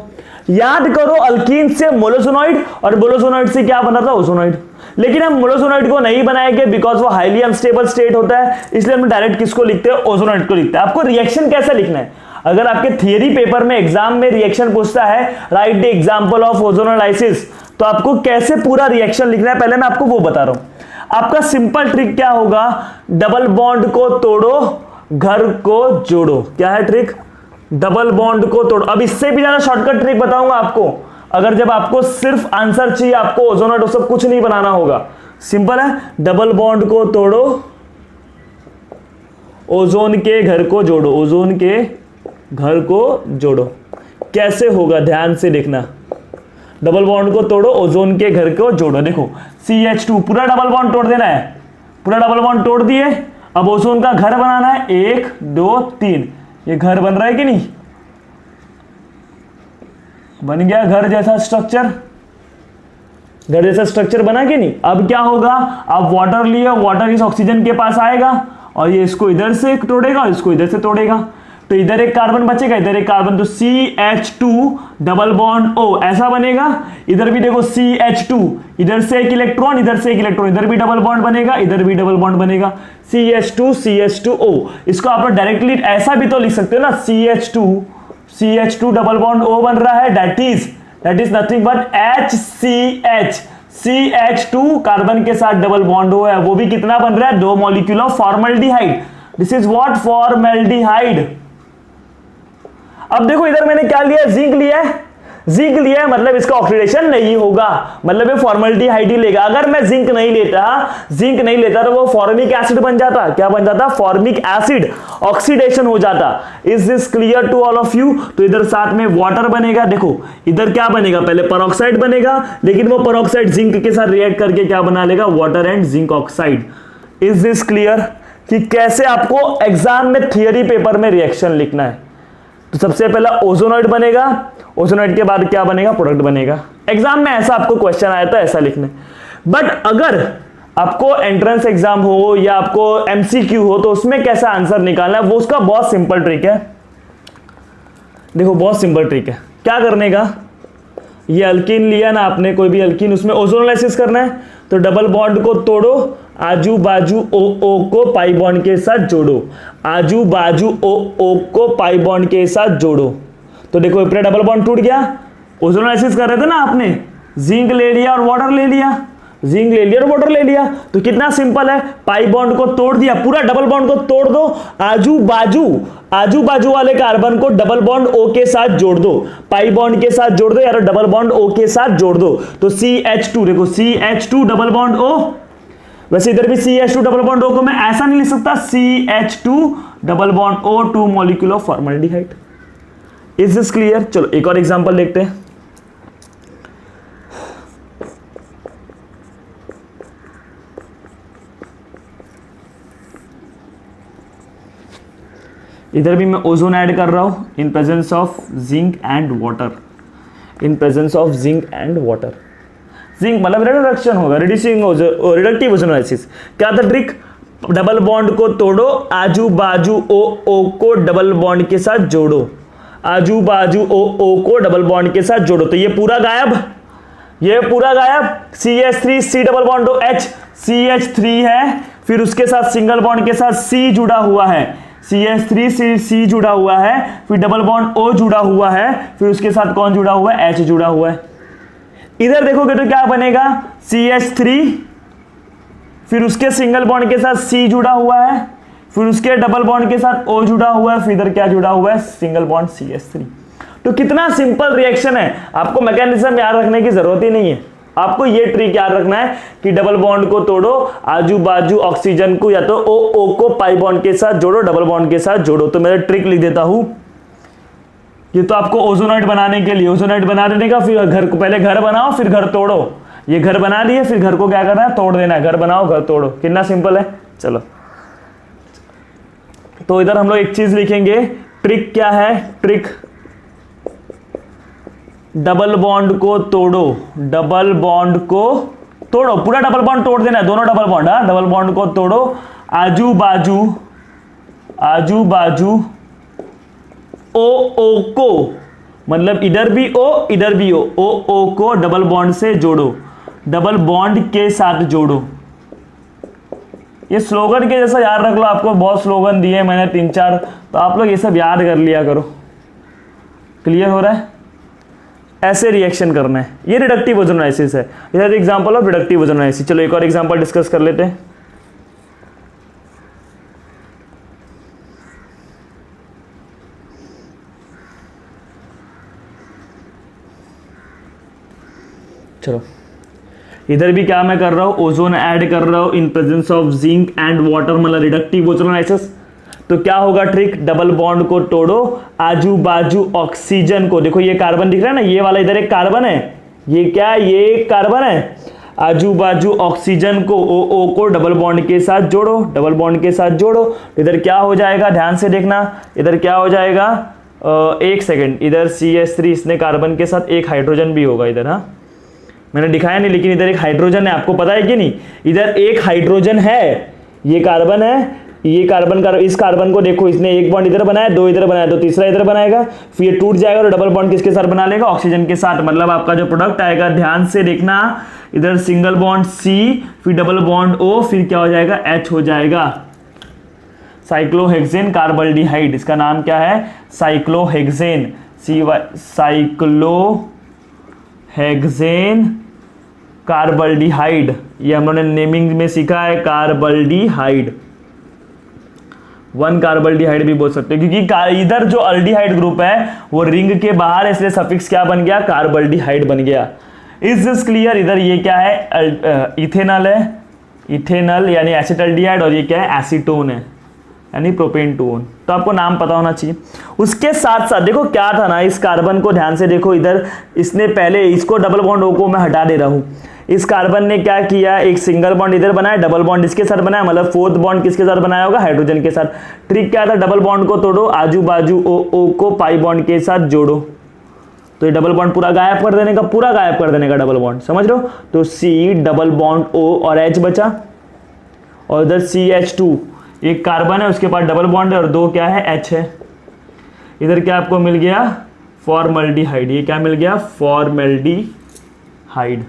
याद करो अल्कीन से मोनोजोनॉइड और मोनोजोनॉइड से क्या बना था, ओजोनॉइड। लेकिन हम मोनोजोनॉइड को नहीं बनाएंगे बिकॉज वो हाईली अनस्टेबल स्टेट होता है, इसलिए हम डायरेक्ट किसको लिखते हैं, ओजोनॉइड को लिखते हैं। आपको रिएक्शन कैसे लिखना है, अगर आपके थियरी पेपर में एग्जाम में रिएक्शन पूछता है right the example of ozonolysis, तो आपको कैसे पूरा रिएक्शन लिखना है पहले मैं आपको वो बता रहा हूं। आपका सिंपल ट्रिक क्या होगा, डबल बॉन्ड को तोड़ो, घर को जोड़ो। क्या है ट्रिक, डबल बॉन्ड को तोड़ो। अब इससे भी ज्यादा शॉर्टकट ट्रिक बताऊंगा आपको, अगर जब आपको सिर्फ आंसर चाहिए, आपको ओजोनॉइड सब कुछ नहीं बनाना होगा, सिंपल है, डबल बॉन्ड को तोड़ो, ओजोन के घर को जोड़ो, ओजोन के घर को जोड़ो। कैसे होगा ध्यान से देखना, डबल बॉन्ड को तोड़ो, ओजोन के घर को जोड़ो। देखो CH2 पूरा डबल बॉन्ड तोड़ देना है, पूरा डबल बॉन्ड तोड़ दिए, अब ओजोन का घर बनाना है, 1 2 3, ये घर बन रहा है कि नहीं, बन गया घर जैसा स्ट्रक्चर, घर जैसा स्ट्रक्चर बना कि नहीं। अब क्या होगा, अब वाटर लिया, वाटर इस ऑक्सीजन के पास आएगा और ये इसको इधर से तोड़ेगा और इसको इधर से तोड़ेगा, तो इधर एक कार्बन बचेगा, इधर एक कार्बन, तो CH2 डबल बॉन्ड O ऐसा बनेगा। इधर भी देखो CH2, इधर से एक इलेक्ट्रॉन, इधर से एक इलेक्ट्रॉन, इधर भी डबल बॉन्ड बनेगा, इधर भी डबल बॉन्ड बनेगा, CH2 CH2O। इसको आप डायरेक्टली ऐसा भी तो लिख सकते हो ना, CH2 डबल बॉन्ड O बन रहा है, that is nothing but HCH। CH2 carbon के साथ डबल बॉन्ड O है, वो भी कितना बन रहा है, 2 molecule of formaldehyde. This is what, formaldehyde. अब देखो इधर मैंने क्या लिया, जिंक लिया है, जिंक लिया है मतलब इसका ऑक्सीडेशन नहीं होगा, मतलब ये फॉर्मल्डिहाइड ही लेगा। अगर मैं जिंक नहीं लेता तो वो फॉर्मिक एसिड बन जाता, क्या बन जाता, फॉर्मिक एसिड, ऑक्सीडेशन हो जाता। Is this clear to all of you. तो इधर साथ में वाटर बनेगा, देखो इधर क्या बनेगा, पहले पेरोक्साइड बनेगा, लेकिन वो पेरोक्साइड जिंक के साथ रिएक्ट करके क्या बना लेगा, water and zinc oxide. Is this clear कि कैसे आपको एग्जाम में थियरी पेपर में रिएक्शन लिखना है। तो सबसे पहला ओजोनॉइड बनेगा, ओजोनॉइड के बाद क्या बनेगा, प्रोडक्ट बनेगा। एग्जाम में ऐसा आपको क्वेश्चन आया था, ऐसा लिखना। बट अगर आपको एंट्रेंस एग्जाम हो या आपको MCQ हो तो उसमें कैसा आंसर निकालना है, वो उसका बहुत सिंपल ट्रिक है। देखो बहुत सिंपल ट्रिक है, क्या करने का, ये अल्कीन लिया ना आपने, कोई भी अल्कीन, उसमें ओजोनोलाइसिस करना है, तो डबल बॉन्ड को तोड़ो, आजू बाजू O को पाई बॉन्ड के साथ जोड़ो, आजू बाजू O को पाई बॉन्ड के साथ जोड़ो। तो देखो पूरा डबल बॉन्ड टूट गया। ओजोनोलाइसिस कर रहे थे ना आपने, जिंक ले लिया और वाटर ले लिया, जिंक ले लिया और वाटर ले लिया, तो कितना सिंपल है, पाई बॉन्ड को तोड़ दिया, पूरा डबल बॉन्ड को तोड़ दो, आजू बाजू वाले कार्बन को डबल बॉन्ड O के साथ जोड़ दो, पाई बॉन्ड के साथ जोड़ दो या डबल बॉन्ड O के साथ जोड़ दो। तो CH2, देखो CH2 डबल बॉन्ड O, वैसे इधर भी CH2 डबल बॉन्ड O को मैं ऐसा नहीं लिख सकता, CH2 double bond O, 2 molecule of formaldehyde. Is this clear. चलो एक और एग्जांपल देखते हैं। इधर भी मैं ओजोन ऐड कर रहा हूं in presence of zinc and water, in presence of zinc and water. Zinc मतलब रिडक्शन होगा, रिडक्टिव ओजोनोलाइसिस। क्या था ट्रिक, डबल बॉन्ड को तोड़ो, आजू बाजू O को डबल बॉन्ड के साथ जोड़ो, आजू बाजू O को डबल बॉन्ड के साथ जोड़ो, तो ये पूरा गायब, ये पूरा गायब, CH3 C double bond O H, CH3 है, फिर उसके साथ सिंगल बॉन्ड के साथ C जुड़ा हुआ है, CH3 C जुड़ा हुआ है, फिर डबल बॉन्ड O जुड़ा हुआ है, फिर उसके साथ कौन जुड़ा हुआ है, H जुड़ा हुआ है। इधर देखोगे तो क्या बनेगा, CH3, फिर उसके सिंगल बॉन्ड के साथ C जुड़ा हुआ है, फिर उसके डबल बॉन्ड के साथ O जुड़ा हुआ है, फिर इधर क्या जुड़ा हुआ है, सिंगल बॉन्ड CH3। तो कितना सिंपल रिएक्शन है, आपको मैकेनिज्म याद रखने की जरूरत ही नहीं है। आपको ये ट्रिक याद रखना है कि डबल बॉन्ड को तोड़ो, आजू बाजू ऑक्सीजन को या तो O को पाई बॉन्ड के साथ जोड़ो, डबल बॉन्ड के साथ जोड़ो। तो मैं ट्रिक लिख देता हूं, ये तो आपको ओजोनाइड बनाने के लिए, ओजोनाइड बना देने का, फिर घर को पहले घर बनाओ फिर घर तोड़ो। ये घर बना दिए, फिर घर को क्या करना है, तोड़ देना है। घर बनाओ घर तोड़ो, कितना सिंपल है। चलो तो इधर हम लोग एक चीज लिखेंगे, ट्रिक क्या है, ट्रिक डबल बॉन्ड को तोड़ो, डबल बॉन्ड को तोड़ो, पूरा डबल बॉन्ड तोड़ देना है, दोनों डबल बॉन्ड, डबल बॉन्ड को तोड़ो, आजू बाजू O को, मतलब इधर भी O इधर भी O को डबल बॉन्ड से जोड़ो, डबल बॉन्ड के साथ जोड़ो। ये स्लोगन के जैसा याद रख लो, आपको बहुत स्लोगन दिए मैंने 3-4, तो आप लोग ये सब याद कर लिया करो। क्लियर हो रहा है, ऐसे रिएक्शन करना है। ये रिडक्टिव ओजोनालिसिस है, इधर एग्जांपल ऑफ रिडक्टिव ओजोनालिसिस। चलो एक और एग्जांपल डिस्कस कर लेते हैं। चलो इधर भी क्या मैं कर रहा हूं, ओजोन ऐड कर रहा हूं in presence of zinc and water, मतलब रिडक्टिव ओजोनालिसिस। तो क्या होगा ट्रिक, डबल बॉन्ड को तोड़ो, आजू बाजू ऑक्सीजन को, देखो ये कार्बन दिख रहा है ना, ये वाला इधर एक कार्बन है, ये क्या है, ये एक कार्बन है, आजू बाजू ऑक्सीजन को O को डबल बॉन्ड के साथ जोड़ो, डबल बॉन्ड के साथ जोड़ो। इधर क्या हो जाएगा, ध्यान से देखना, इधर क्या हो जाएगा, एक सेकेंड, इधर CH3 इसने कार्बन के साथ एक हाइड्रोजन भी होगा इधर, हाँ मैंने दिखाया नहीं, लेकिन इधर एक हाइड्रोजन है, आपको पता है कि नहीं, इधर एक हाइड्रोजन है, ये कार्बन है, ये कार्बन का, इस कार्बन को देखो, इसने एक बॉन्ड इधर बनाया, दो इधर बनाया, तो तीसरा इधर बनाएगा, फिर ये टूट जाएगा और डबल बॉन्ड किसके साथ बना लेगा, ऑक्सीजन के साथ। मतलब आपका जो प्रोडक्ट आएगा, ध्यान से देखना, इधर सिंगल बॉन्ड C, फिर डबल बॉन्ड O, फिर क्या हो जाएगा, H हो जाएगा, साइक्लोहेक्सेन कार्बल्डिहाइड। इसका नाम क्या है, साइक्लोहेक्सेन, साइक्लोहेक्सेन कार्बल्डिहाइड। ये हम लोगों ने नेमिंग में सीखा है, कार्बल्डिहाइड, 1 कार्बल्डिहाइड भी बोल सकते हो, क्योंकि इधर जो अल्डिहाइड ग्रुप है वो रिंग के बाहर है, इसलिए सफिक्स क्या बन गया, कार्बल्डिहाइड बन गया। Is this clear. इधर ये क्या है, इथेनॉल है, इथेनॉल यानी एसिटल्डिहाइड, और ये क्या है, एसीटोन है यानी प्रोपेनटोन। तो आपको नाम पता होना चाहिए। उसके साथ साथ देखो क्या था ना, इस कार्बन को ध्यान से देखो, इधर इसने पहले इसको डबल बॉन्ड O को मैं हटा दे रहा हूं, इस कार्बन ने क्या किया, एक सिंगल बॉन्ड इधर बनाया, डबल बॉन्ड इसके साथ बनाया, मतलब फोर्थ बॉन्ड किसके साथ बनाया होगा, हाइड्रोजन के साथ। ट्रिक क्या था, डबल बॉन्ड को तोड़ो, आजू बाजू O को पाई बॉन्ड के साथ जोड़ो। तो ये डबल बॉन्ड पूरा गायब कर देने का, पूरा गायब कर देने का डबल बॉन्ड, समझ लो। तो C डबल बॉन्ड O और H बचा, और इधर CH2 एक कार्बन है, उसके पास डबल बॉन्ड है, और 2 क्या है, H है। इधर क्या आपको मिल गया, फॉर्मल्डिहाइड। ये क्या मिल गया, फॉर्मल्डिहाइड।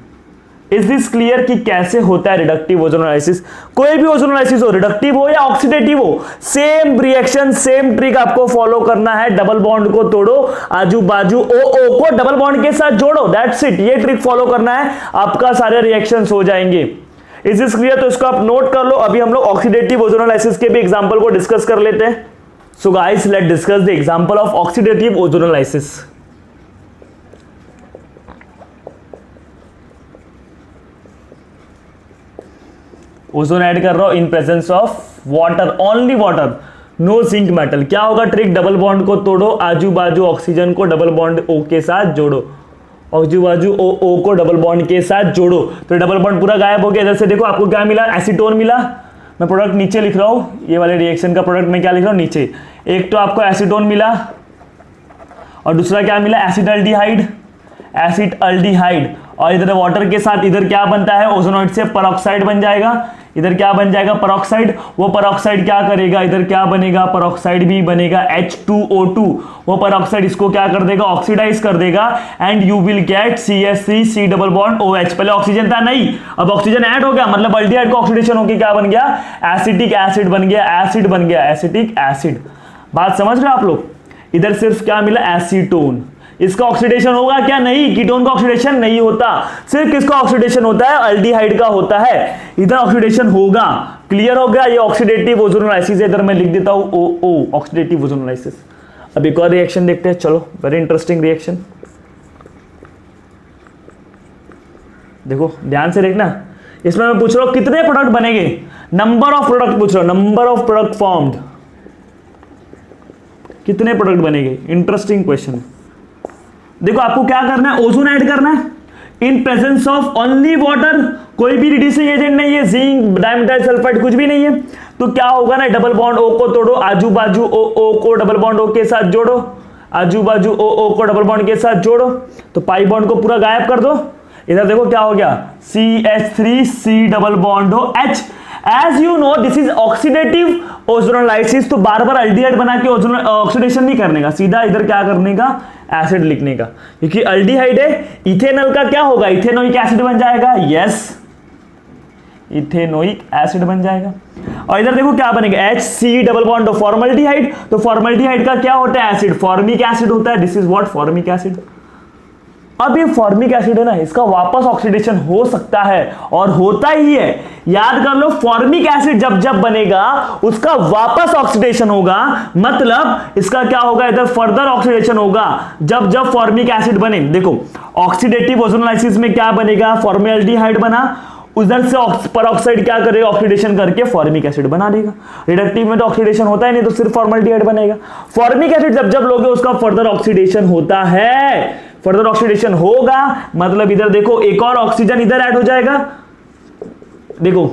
इज दिस क्लियर कि कैसे होता है रिडक्टिव ओजोनालिसिस। कोई भी ओजोनालिसिस हो, रिडक्टिव हो या ऑक्सीडेटिव हो, सेम रिएक्शन सेम ट्रिक आपको फॉलो करना है। डबल बॉन्ड को तोड़ो, आजू बाजू O को डबल बॉन्ड के साथ जोड़ो, दैट्स इट। ये ट्रिक फॉलो करना है, आपका सारे रिएक्शंस हो जाएंगे। Is this clear. तो इसको आप नोट कर लो। अभी हम लोग ऑक्सीडेटिव ओजोनालिसिस के भी एग्जांपल को डिस्कस कर लेते हैं। So guys, let discuss the example of oxidative ozonolysis. Ozone add कर रहा हूं in presence of water, only water, no zinc metal. क्या होगा ट्रिक, डबल बॉन्ड को तोड़ो, आजू बाजू ऑक्सीजन को डबल बॉन्ड O के साथ जोड़ो, आजू बाजू O को डबल बॉन्ड के साथ जोड़ो। तो डबल बॉन्ड पूरा गायब हो गया। इधर से देखो आपको क्या मिला, एसीटोन मिला। मैं प्रोडक्ट नीचे लिख रहा हूं, ये वाले रिएक्शन का प्रोडक्ट मैं क्या लिख रहा हूं, नीचे। एक तो आपको एसीटोन मिला और दूसरा क्या मिला, एसिटल्डिहाइड। एसिटल्डिहाइड, और इधर वाटर के साथ इधर क्या बनता है, ओजोनॉइड से परऑक्साइड बन जाएगा, इधर क्या बन जाएगा, परऑक्साइड। वो परऑक्साइड क्या करेगा, इधर क्या बनेगा, परऑक्साइड भी बनेगा H2O2, वो परऑक्साइड इसको क्या कर देगा, ऑक्सीडाइज कर देगा, and you will gate CH3 C double bond OH। पहले ऑक्सीजन था नहीं, अब ऑक्सीजन ऐड हो गया, मतलब अल्डिहाइड का ऑक्सीडेशन होकर क्या बन गया, एसिटिक एसिड बन गया, एसिड बन गया, एसिटिक एसिड। बात समझ रहे आप लोग। इधर सिर्फ क्या मिला, एसीटोन। इसका ऑक्सीडेशन होगा क्या, नहीं, कीटोन का ऑक्सीडेशन नहीं होता, सिर्फ किसका ऑक्सीडेशन होता है, अल्डिहाइड का होता है। इधर ऑक्सीडेशन होगा, क्लियर हो गया। ये ऑक्सीडेटिव ओजोनोलाइसिस है, इधर मैं लिख देता हूं OO, ऑक्सीडेटिव ओजोनोलाइसिस। अब एक और रिएक्शन देखते हैं, चलो, वेरी इंटरेस्टिंग रिएक्शन। देखो ध्यान से देखना, इसमें मैं पूछ रहा हूं कितने प्रोडक्ट बनेंगे, नंबर ऑफ प्रोडक्ट पूछ रहा हूं, नंबर ऑफ प्रोडक्ट फॉर्म्ड, कितने प्रोडक्ट बनेंगे, इंटरेस्टिंग क्वेश्चन। देखो आपको क्या करना है, ओजोन ऐड करना है इन प्रेजेंस ऑफ ओनली वाटर, कोई भी रिड्यूसिंग एजेंट नहीं है, जिंक डाइमेथाइल सल्फाइड कुछ भी नहीं है, तो क्या होगा ना, डबल बॉन्ड O को तोड़ो, आजू बाजू O को डबल बॉन्ड O के साथ जोड़ो, आजू बाजू O को डबल बॉन्ड के साथ जोड़ो, तो पाई बॉन्ड को पूरा गायब कर दो। इधर देखो क्या हो गया, CH3 C double bond OH। As you know this is oxidative ozonolysis, तो बार बार अल्डिहाइड बना के ऑक्सीडेशन नहीं करने का, सीधा इधर क्या करने का, एसिड लिखने का, क्योंकि अल्डिहाइड है। इथेनॉल का क्या होगा, इथेनोइक एसिड बन जाएगा, यस, इथेनोइक एसिड बन जाएगा। और इधर देखो क्या बनेगा, HC डबल बॉन्ड फॉर्मल्डिहाइड, तो फॉर्मल्डिहाइड का क्या होता है, एसिड, फॉर्मिक एसिड होता है, this is what, formic acid. अब ये फॉर्मिक एसिड है ना, इसका वापस ऑक्सीडेशन हो सकता है और होता ही है, याद कर लो। फॉर्मिक एसिड जब जब बनेगा उसका वापस ऑक्सीडेशन होगा, मतलब इसका क्या होगा, इधर फर्दर ऑक्सीडेशन होगा जब जब फॉर्मिक एसिड बने। देखो ऑक्सीडेटिव ओजोनोलाइसिस में क्या बनेगा, फॉर्मल्डिहाइड बना, उधर से परऑक्साइड क्या करेगा, ऑक्सीडेशन करके फॉर्मिक एसिड बना देगा। रिडक्टिव में तो ऑक्सीडेशन होता ही नहीं, तो सिर्फ फॉर्मल्डिहाइड बनेगा। फॉर्मिक एसिड जब जब लोगे उसका फर्दर ऑक्सीडेशन होता है, फर्दर ऑक्सीडेशन होगा, मतलब इधर देखो एक और ऑक्सीजन इधर ऐड हो जाएगा। देखो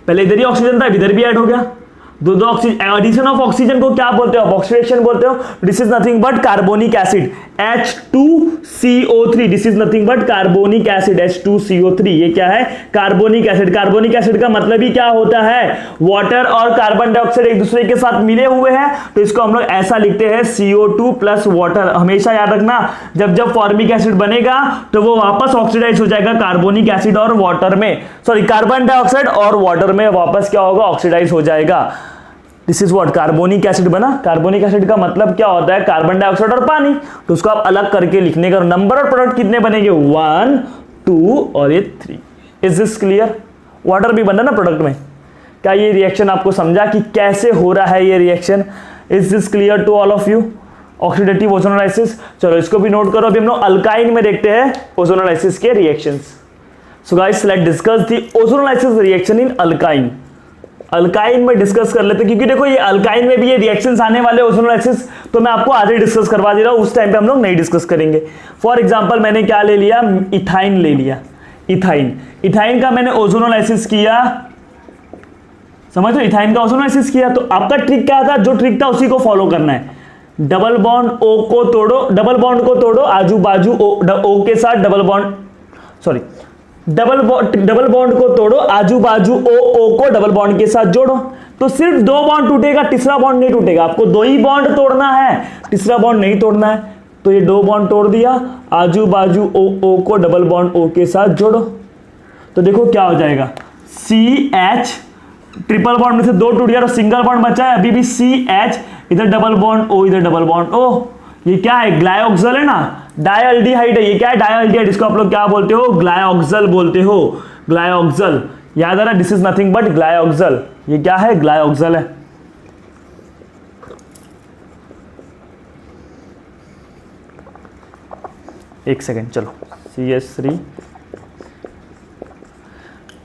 पहले इधर ही ऑक्सीजन था, इधर भी ऐड हो गया, दो दो ऑक्सीजन, एडिशन ऑफ ऑक्सीजन को क्या बोलते हो, ऑक्सीडेशन बोलते हो। This is nothing but carbonic acid, H2CO3, this is nothing but carbonic acid, H2CO3, ये क्या है, कार्बोनिक एसिड। कार्बोनिक एसिड का मतलब ही क्या होता है, वाटर और कार्बन डाइऑक्साइड एक दूसरे के साथ मिले हुए हैं, तो इसको हम लोग ऐसा लिखते हैं CO2 प्लस वाटर। हमेशा याद रखना, जब जब फॉर्मिक एसिड बनेगा तो वो वापस ऑक्सीडाइज हो जाएगा कार्बोनिक एसिड और वाटर में, सॉरी कार्बन डाइऑक्साइड और वाटर में वापस क्या होगा, ऑक्सीडाइज हो जाएगा। This is what, carbonic acid बना। कार्बोनिक एसिड का मतलब क्या होता है, कार्बन डाइऑक्साइड और पानी, तो उसको आप अलग करके लिखने का। नंबर ऑफ प्रोडक्ट कितने बनेंगे, 1 2 और ये 3। Is this clear. वाटर भी बना ना प्रोडक्ट में। क्या ये रिएक्शन आपको समझा कि कैसे हो रहा है ये reaction, is this clear to all of you. Oxidative ozonolysis, चलो इसको भी नोट करो। अभी हम लोग अल्काइन में देखते हैं ओजोनोलाइसिस के reactions. So guys let's discuss the ozonolysis reaction in alkyne. Alkyne में डिस्कस कर लेते हैं, क्योंकि देखो ये अल्काइन में भी ये रिएक्शंस आने वाले ओजोनोलाइसिस, तो मैं आपको आज ही डिस्कस करवा दे रहा हूं, उस टाइम पे हम लोग नहीं डिस्कस करेंगे। फॉर एग्जांपल मैंने क्या ले लिया, इथाइन ले लिया। इथाइन का मैंने ओजोनोलाइसिस किया, समझ लो, इथाइन का ओजोनोलाइसिस किया, तो आपका ट्रिक क्या था, जो ट्रिक था उसी को फॉलो करना है। डबल बॉन्ड O को तोड़ो, डबल बॉन्ड को तोड़ो, आजू बाजू O के साथ double bond, sorry double bond को तोड़ो, आजू बाजू O को डबल बॉन्ड के साथ जोड़ो, तो सिर्फ 2 बॉन्ड टूटेगा, तीसरा बॉन्ड नहीं टूटेगा। आपको 2 ही बॉन्ड तोड़ना है, तीसरा बॉन्ड नहीं तोड़ना है। तो ये 2 बॉन्ड तोड़ दिया, आजू बाजू O को डबल बॉन्ड O के साथ जोड़ो, तो देखो क्या हो जाएगा, CH, ट्रिपल बॉन्ड में से 2 टूट गया तो सिंगल बॉन्ड बचा है, अभी भी CH, इधर डबल बॉन्ड O, इधर डबल बॉन्ड O। ये क्या है, ग्लाइऑक्सल है ना, डायल्डिहाइड है। ये क्या है, डायल्डिहाइड, इसको आप लोग क्या बोलते हो, ग्लाइऑक्सल बोलते हो, ग्लाइऑक्सल। याद आ रहा, दिस इज नथिंग बट ग्लाइऑक्सल। ये क्या है, ग्लाइऑक्सल है। एक सेकेंड, चलो, CH3,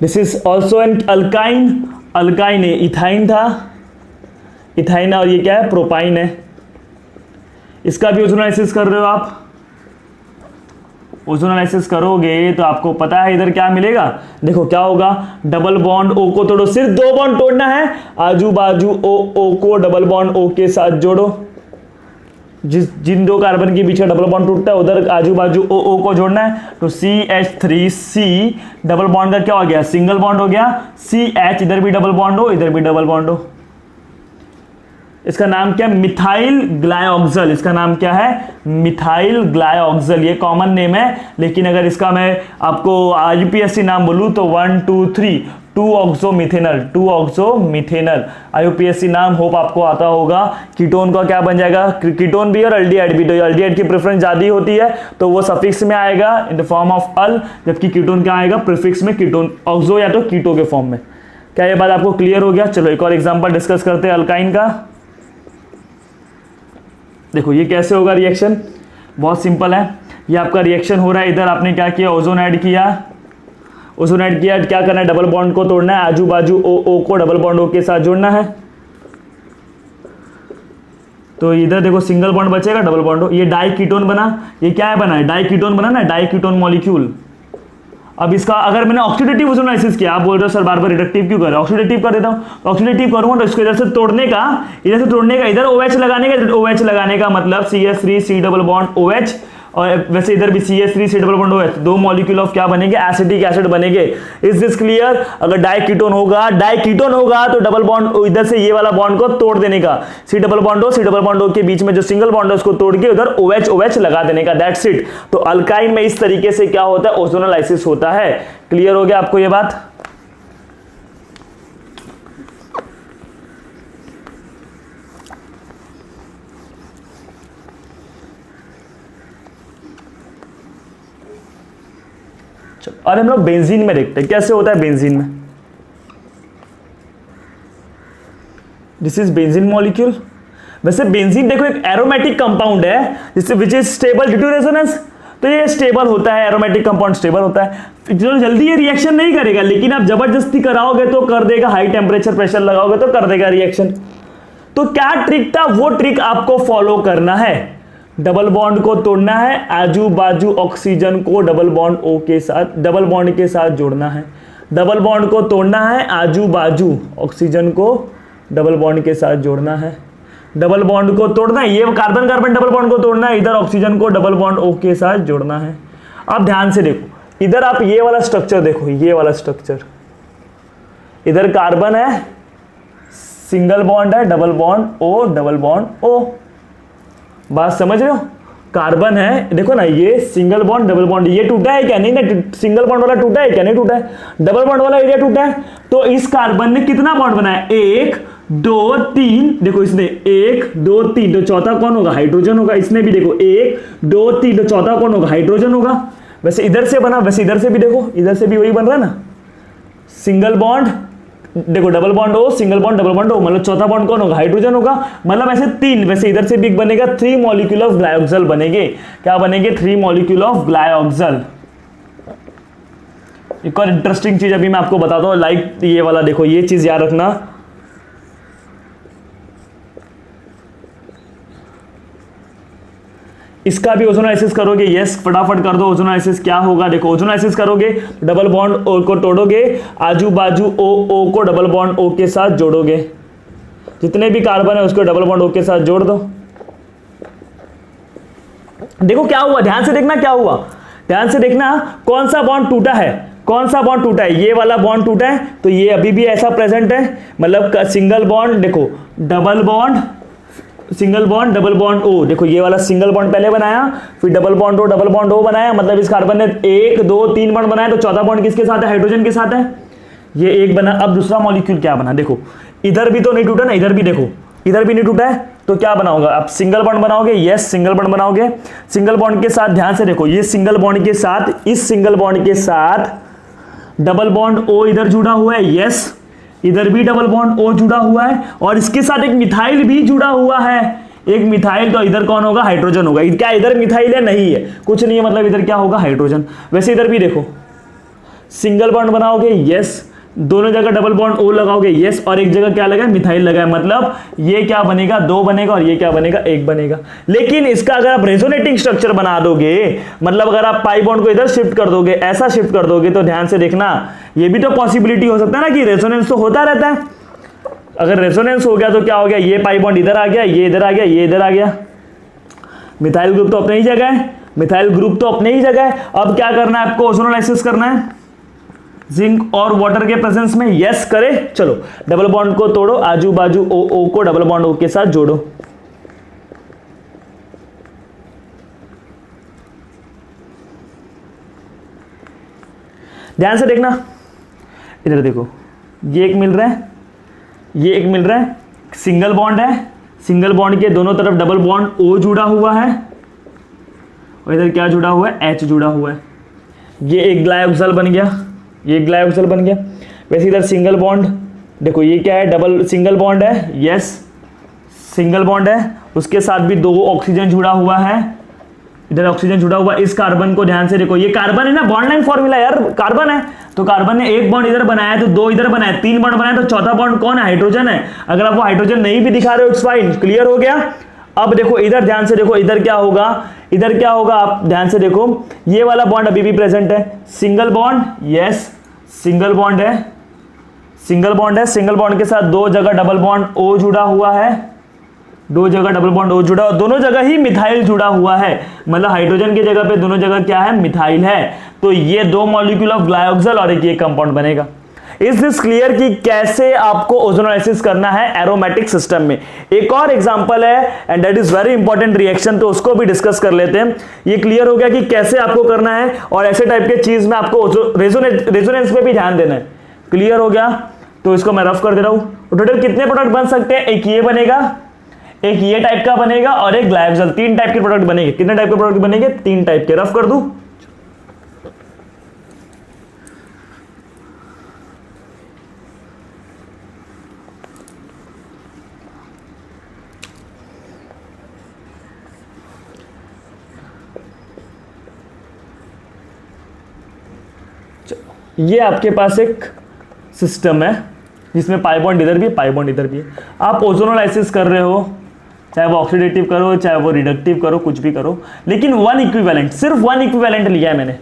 this is also an alkyne. Alkyne है, इथाइन था, इथाइन, और ये क्या है, प्रोपाइन है। इसका भी ओजोनोलाइसिस कर रहे हो आप, ओजोनोलाइसिस करोगे तो आपको पता है इधर क्या मिलेगा। देखो क्या होगा, डबल बॉन्ड O को तोड़ो, सिर्फ 2 बॉन्ड तोड़ना है, आजू बाजू O को डबल बॉन्ड O के साथ जोड़ो, जिन दो कार्बन के बीच में डबल बॉन्ड टूटता है उधर आजू बाजू ओ ओ को जोड़ना है। तो CH3C डबल बॉन्ड का क्या हो गया, सिंगल बॉन्ड हो गया। CH इधर भी डबल बॉन्ड हो, इधर भी डबल बॉन्ड हो। इसका नाम क्या है, मिथाइल ग्लाइऑक्सल। इसका नाम क्या है, मिथाइल ग्लाइऑक्सल। ये कॉमन नेम है, लेकिन अगर इसका मैं आपको IUPAC नाम बोलूं तो 1 2 3 2 ऑक्सोमिथेनल, 2 ऑक्सोमिथेनल IUPAC नाम होप आपको आता होगा। कीटोन का क्या बन जाएगा, कीटोन भी और एल्डिहाइड भी। तो एल्डिहाइड की प्रेफरेंस ज्यादा होती है तो वो सफिक्स में आएगा इन द फॉर्म ऑफ अल, जबकि कीटोन क्या आएगा, प्रीफिक्स में, कीटोन ऑक्सो या तो कीटो के फॉर्म में। क्या ये बात आपको क्लियर हो गया? चलो एक और एग्जांपल डिस्कस करते हैं अल्काइन का। देखो ये कैसे होगा रिएक्शन, बहुत सिंपल है। ये आपका रिएक्शन हो रहा है, इधर आपने क्या किया, ओजोन ऐड किया। ओजोन ऐड किया, क्या करना है, डबल बॉन्ड को तोड़ना है, आजू बाजू ओ ओ को डबल बॉन्ड ओ के साथ जोड़ना है। तो इधर देखो सिंगल बॉन्ड बचेगा, डबल बॉन्ड ओ, ये डाई कीटोन बना। ये क्या है बना है, डाई कीटोन बना ना, डाई कीटोन मॉलिक्यूल। अब इसका अगर मैंने ऑक्सीडेटिव ओजोनाइसिस किया, आप बोल रहे हो सर बार बार रिडक्टिव क्यों कर रहे हो, ऑक्सीडेटिव कर देता हूं। ऑक्सीडेटिव करूंगा तो इसको इधर से तोड़ने का, इधर से तोड़ने का, इधर OH लगाने का, OH लगाने का मतलब CH3C डबल बॉन्ड OH, और वैसे इधर भी CH3C डबल बॉन्ड OH, दो मॉलिक्यूल ऑफ क्या बनेंगे, एसिटिक एसिड बनेंगे। Is this clear? अगर डाइकीटोन होगा, डाइकीटोन होगा तो डबल बॉन्ड इधर से ये वाला बॉन्ड को तोड़ देने का, C डबल बॉन्ड O के बीच में जो सिंगल बॉन्ड है उसको तोड़ के उधर OH लगा देने का, दैट्स इट। तो अल्काइन में इस तरीके से क्या होता है, ओजोनोलाइसिस होता है। क्लियर हो गया आपको ये बात? और हम लोग बेंजीन में देखते हैं कैसे होता है बेंजीन में। This is benzene molecule. वैसे बेंजीन देखो एक एरोमेटिक कंपाउंड है जिससे which is stable due to resonance. तो ये स्टेबल होता है, एरोमेटिक कंपाउंड स्टेबल होता है। जो जल्दी ये रिएक्शन नहीं करेगा, लेकिन आप जबरदस्ती कराओगे तो कर देगा, हाई टेम्परेचर प्रेशर लगाओगे तो कर देगा रिएक्शन। तो क्या ट्रिक था, वो ट्रिक आपको फॉलो करना है। डबल बॉन्ड को तोड़ना है, आजू बाजू ऑक्सीजन को डबल बॉन्ड O के साथ, डबल बॉन्ड के साथ जोड़ना है। डबल बॉन्ड को तोड़ना है, आजू बाजू ऑक्सीजन को डबल बॉन्ड के साथ जोड़ना है। डबल बॉन्ड को तोड़ना है, ये कार्बन कार्बन डबल बॉन्ड को तोड़ना है, इधर ऑक्सीजन को डबल बॉन्ड O के साथ जोड़ना है। अब ध्यान से देखो, इधर आप ये वाला स्ट्रक्चर देखो, ये वाला स्ट्रक्चर, इधर कार्बन है, सिंगल बॉन्ड है, double bond O double bond O। बात समझ रहे हो? कार्बन है, देखो ना, ये सिंगल बॉन्ड डबल बॉन्ड, ये टूटा है क्या, नहीं ना, सिंगल बॉन्ड वाला टूटा है क्या, नहीं टूटा है। डबल बॉन्ड वाला एरिया टूटा है। तो इस कार्बन ने कितना बॉन्ड बनाया, 1 2 3, देखो इसने 1 2 3, तो चौथा कौन होगा, हाइड्रोजन होगा। इसने भी देखो 1 2 3, तो चौथा कौन होगा, हाइड्रोजन होगा। वैसे इधर से बना, वैसे इधर से भी देखो, इधर से भी वही बन रहा है ना, सिंगल बॉन्ड, देखो double bond O, single bond double bond O, मतलब चौथा बॉन्ड कौन होगा, हाइड्रोजन होगा। मतलब ऐसे 3, वैसे इधर से भी बनेगा 3 मॉलिक्यूल ऑफ ग्लाइऑक्सल बनेंगे। क्या बनेंगे, 3 मॉलिक्यूल ऑफ ग्लाइऑक्सल। एक और इंटरेस्टिंग चीज अभी मैं आपको बताता हूं, लाइक ये वाला देखो, ये चीज याद रखना। इसका भी ओजोनाइसिस करोगे, यस फटाफट कर दो। ओजोनाइसिस क्या होगा, देखो ओजोनाइसिस करोगे, डबल बॉन्ड O को तोड़ोगे, आजू बाजू O को डबल बॉन्ड O के साथ जोड़ोगे, जितने भी कार्बन है उसको डबल बॉन्ड O के साथ जोड़ दो। देखो क्या हुआ, ध्यान से देखना क्या हुआ, ध्यान से देखना कौन सा बॉन्ड टूटा है, कौन सा बॉन्ड टूटा है, ये वाला बॉन्ड टूटा है। तो ये अभी भी ऐसा प्रेजेंट है, मतलब सिंगल बॉन्ड, देखो double bond, single bond double bond O, देखो ये वाला सिंगल बॉन्ड पहले बनाया, फिर double bond O double bond O बनाया, मतलब इस कार्बन ने 1 2 3 बॉन्ड बनाया। तो चौथा बॉन्ड किसके साथ है, हाइड्रोजन के साथ है, ये एक बना। अब दूसरा मॉलिक्यूल क्या बना, देखो इधर भी तो नहीं टूटा ना, इधर भी देखो, इधर भी नहीं टूटा है। तो क्या बनाओगे, आप सिंगल बॉन्ड बनाओगे, यस सिंगल बॉन्ड बनाओगे। सिंगल बॉन्ड के साथ ध्यान से देखो, ये सिंगल बॉन्ड के साथ, इस सिंगल बॉन्ड के साथ डबल बॉन्ड O इधर जुड़ा हुआ है, यस इधर भी डबल बॉन्ड O जुड़ा हुआ है, और इसके साथ एक मिथाइल भी जुड़ा हुआ है, एक मिथाइल। तो इधर कौन होगा, हाइड्रोजन होगा। क्या इधर मिथाइल है, नहीं है, कुछ नहीं है, मतलब इधर क्या होगा, हाइड्रोजन। वैसे इधर भी देखो, सिंगल बॉन्ड बनाओगे, यस, दोनों जगह डबल बॉन्ड O लगाओगे, यस, और एक जगह क्या लगा, मिथाइल लगा है, मतलब ये क्या बनेगा, 2 बनेगा, और ये क्या बनेगा, 1 बनेगा। लेकिन इसका अगर आप रेजोनेटिंग स्ट्रक्चर बना दोगे, मतलब अगर आप पाई बॉन्ड को इधर शिफ्ट कर दोगे, ऐसा शिफ्ट कर दोगे, तो ध्यान से देखना, ये भी तो पॉसिबिलिटी हो सकता है ना कि रेजोनेंस तो होता रहता है। अगर रेजोनेंस हो गया तो क्या हो गया, ये पाई बॉन्ड इधर आ गया, ये इधर आ गया, ये इधर आ गया, मिथाइल ग्रुप तो अपने ही जगह है, मिथाइल ग्रुप तो अपने ही जगह है। अब क्या करना है आपको, ओजोनोलाइसिस करना है जिंक और वाटर के प्रेजेंस में। यस करे, चलो डबल बॉन्ड को तोड़ो, आजू बाजू ओ ओ को डबल बॉन्ड ओ के साथ जोड़ो। ध्यान से देखना, इधर देखो, ये एक मिल रहा है, ये एक मिल रहा है, सिंगल बॉन्ड है, सिंगल बॉन्ड के दोनों तरफ डबल बॉन्ड ओ जुड़ा हुआ है और इधर क्या जुड़ा हुआ है, एच जुड़ा हुआ है। ये एक ग्लाइकोक्सल बन गया, ये एक ग्लाइकोक्सल बन गया। वैसे इधर सिंगल बॉन्ड देखो, ये क्या है, डबल सिंगल बॉन्ड है, यस सिंगल बॉन्ड है, उसके साथ भी दो ऑक्सीजन जुड़ा हुआ है, इधर ऑक्सीजन जुड़ा हुआ। इस कार्बन को ध्यान से देखो, ये कार्बन है ना, बॉन्ड लाइन फॉर्मूला यार, कार्बन है तो कार्बन ने एक बॉन्ड इधर बनाया तो दो इधर बनाया, तीन बॉन्ड बनाया तो चौथा बॉन्ड कौन है, हाइड्रोजन है। अगर आप वो हाइड्रोजन नहीं भी दिखा रहे हो इट्स फाइन, क्लियर हो गया। अब देखो इधर ध्यान से देखो, इधर क्या होगा, इधर क्या होगा, आप ध्यान से देखो, ये वाला बॉन्ड अभी भी प्रेजेंट है, single bond, yes single bond है, सिंगल बॉन्ड है, सिंगल बॉन्ड के साथ दो जगह डबल बॉन्ड ओ जुड़ा हुआ है, दो जगह डबल बॉन्ड ओ जुड़ा, दोनों जगह ही मिथाइल जुड़ा हुआ है, मतलब हाइड्रोजन की जगह पे दोनों जगह क्या है, मिथाइल है। तो ये दो मॉलिक्यूल ऑफ ग्लाइकोक्सल और एक ये कंपाउंड बनेगा। इज दिस क्लियर कि कैसे आपको ओजोनोलाइसिस करना है एरोमेटिक सिस्टम में। एक और एग्जांपल है and that is very important reaction, तो उसको भी डिस्कस कर लेते हैं। ये क्लियर हो गया कि कैसे आपको करना है और ऐसे टाइप के चीज में आपको रेजोनेंस पे भी ध्यान देना है। क्लियर हो गया, तो इसको मैं रफ कर दे रहा हूं। टोटल कितने प्रोडक्ट बन सकते हैं, एक ये बनेगा, एक ये टाइप का बनेगा और एक ग्लाइकोक्सल, तीन टाइप के प्रोडक्ट बनेंगे। कितने टाइप के प्रोडक्ट बनेंगे, तीन टाइप के। रफ कर दूं, ये आपके पास एक सिस्टम है जिसमें पाई बॉन्ड इधर भी है, पाई बॉन्ड इधर भी है। आप ओजोनोलाइसिस कर रहे हो, चाहे वो ऑक्सीडेटिव करो चाहे वो रिडक्टिव करो, कुछ भी करो, लेकिन वन इक्विवेलेंट, सिर्फ वन इक्विवेलेंट लिया है मैंने।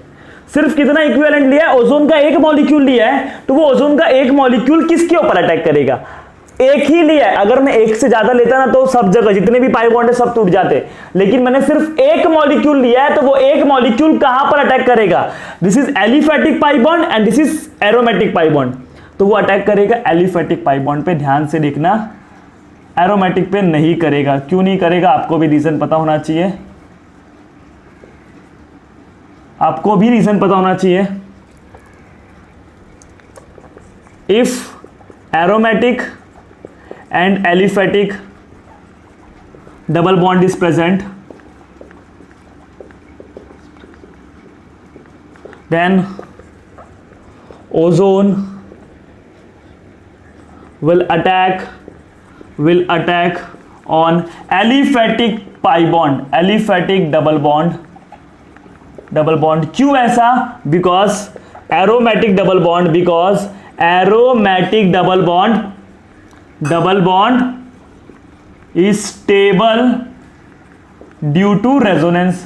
सिर्फ कितना इक्विवेलेंट लिया है, ओजोन का एक मॉलिक्यूल लिया है, तो वो ओजोन का एक मॉलिक्यूल किसके ऊपर अटैक करेगा, एक ही लिया है। अगर मैं एक से ज्यादा लेता ना तो सब जगह जितने भी पाई बॉन्ड है सब टूट जाते, लेकिन मैंने सिर्फ एक मॉलिक्यूल लिया है, तो वो एक मॉलिक्यूल कहां पर अटैक करेगा, this is aliphatic pi bond and this is aromatic pi bond, तो वो अटैक करेगा एलिफेटिक पाई बॉन्ड पे। ध्यान से देखना, एरोमेटिक पे नहीं करेगा। क्यों नहीं करेगा, आपको भी रीजन पता होना चाहिए, आपको भी रीजन पता होना चाहिए। If aromatic and aliphatic double bond is present, then ozone will attack on aliphatic pi bond, aliphatic double bond। क्यों ऐसा, because aromatic double bond, because aromatic double bond is stable due to resonance,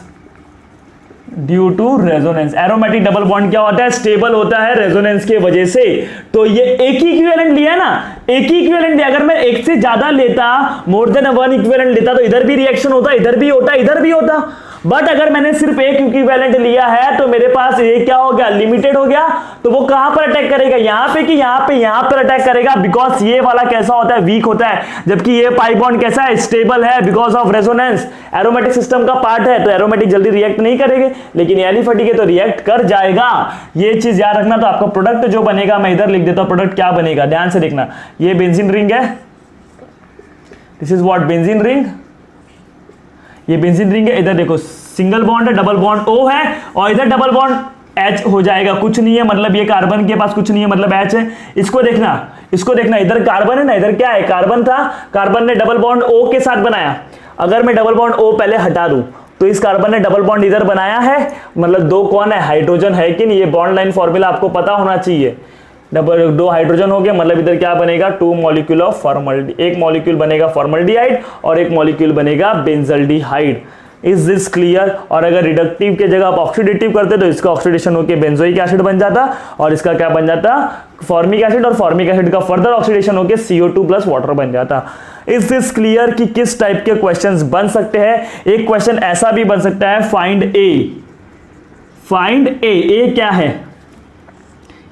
aromatic double bond क्या होता है, स्टेबल होता है रेजोनेंस के वजह से। तो ये एक ही इक्विवेलेंट लिया ना, एक ही इक्विवेलेंट लिया, अगर मैं एक से ज्यादा लेता, मोर देन वन इक्विवेलेंट लेता, तो इधर भी रिएक्शन होता, इधर भी होता, इधर भी होता। बट अगर मैंने सिर्फ एक इक्विवेलेंट लिया है तो मेरे पास ये क्या हो गया, लिमिटेड हो गया। तो वो कहां पर अटैक करेगा, यहां पे कि यहां पे, यहां पर अटैक करेगा, बिकॉज ये वाला कैसा होता है, वीक होता है, जबकि ये पाई बॉन्ड कैसा है, स्टेबल है, because of resonance, aromatic system का पार्ट है। तो एरोमेटिक जल्दी रिएक्ट नहीं करेंगे, लेकिन एलिफेटिक है तो रिएक्ट कर जाएगा। ये चीज याद रखना। तो आपका प्रोडक्ट जो बनेगा, मैं इधर लिख देता हूं प्रोडक्ट क्या बनेगा, ध्यान से देखना। ये बेंजीन रिंग है, this is what benzene ring, ये बेंजीन रिंग है। इधर देखो सिंगल बॉन्ड है, डबल बॉन्ड O है, और इधर डबल बॉन्ड H हो जाएगा। कुछ नहीं है, मतलब ये कार्बन के पास कुछ नहीं है, मतलब H है। इसको देखना, इधर कार्बन है ना, इधर क्या है, कार्बन था, कार्बन ने डबल बॉन्ड O के साथ बनाया। अगर मैं डबल बॉन्ड O पहले हटा दूं तो इस कार्बन ने डबल बॉन्ड इधर बनाया है, मतलब दो कौन है, हाइड्रोजन है कि नहीं। ये बॉन्ड लाइन फॉर्मूला आपको पता होना चाहिए। दो हाइड्रोजन हो गया, मतलब इधर क्या बनेगा, टू मॉलिक्यूल ऑफ फॉर्मल्डी, एक मॉलिक्यूल बनेगा फॉर्मल्डिहाइड और एक मॉलिक्यूल बनेगा बेंजल्डिहाइड। Is this clear. और अगर रिडक्टिव के जगह आप ऑक्सीडेटिव करते तो इसका ऑक्सीडेशन होकर बेंजोइक एसिड बन जाता, और इसका क्या बन जाता, फॉर्मिक एसिड, और फॉर्मिक एसिड का फर्दर ऑक्सीडेशन होकर CO2 प्लस वाटर बन जाता। इज दिस क्लियर कि किस टाइप के क्वेश्चंस बन सकते हैं? एक क्वेश्चन ऐसा भी बन सकता है, फाइंड ए। फाइंड ए क्या है?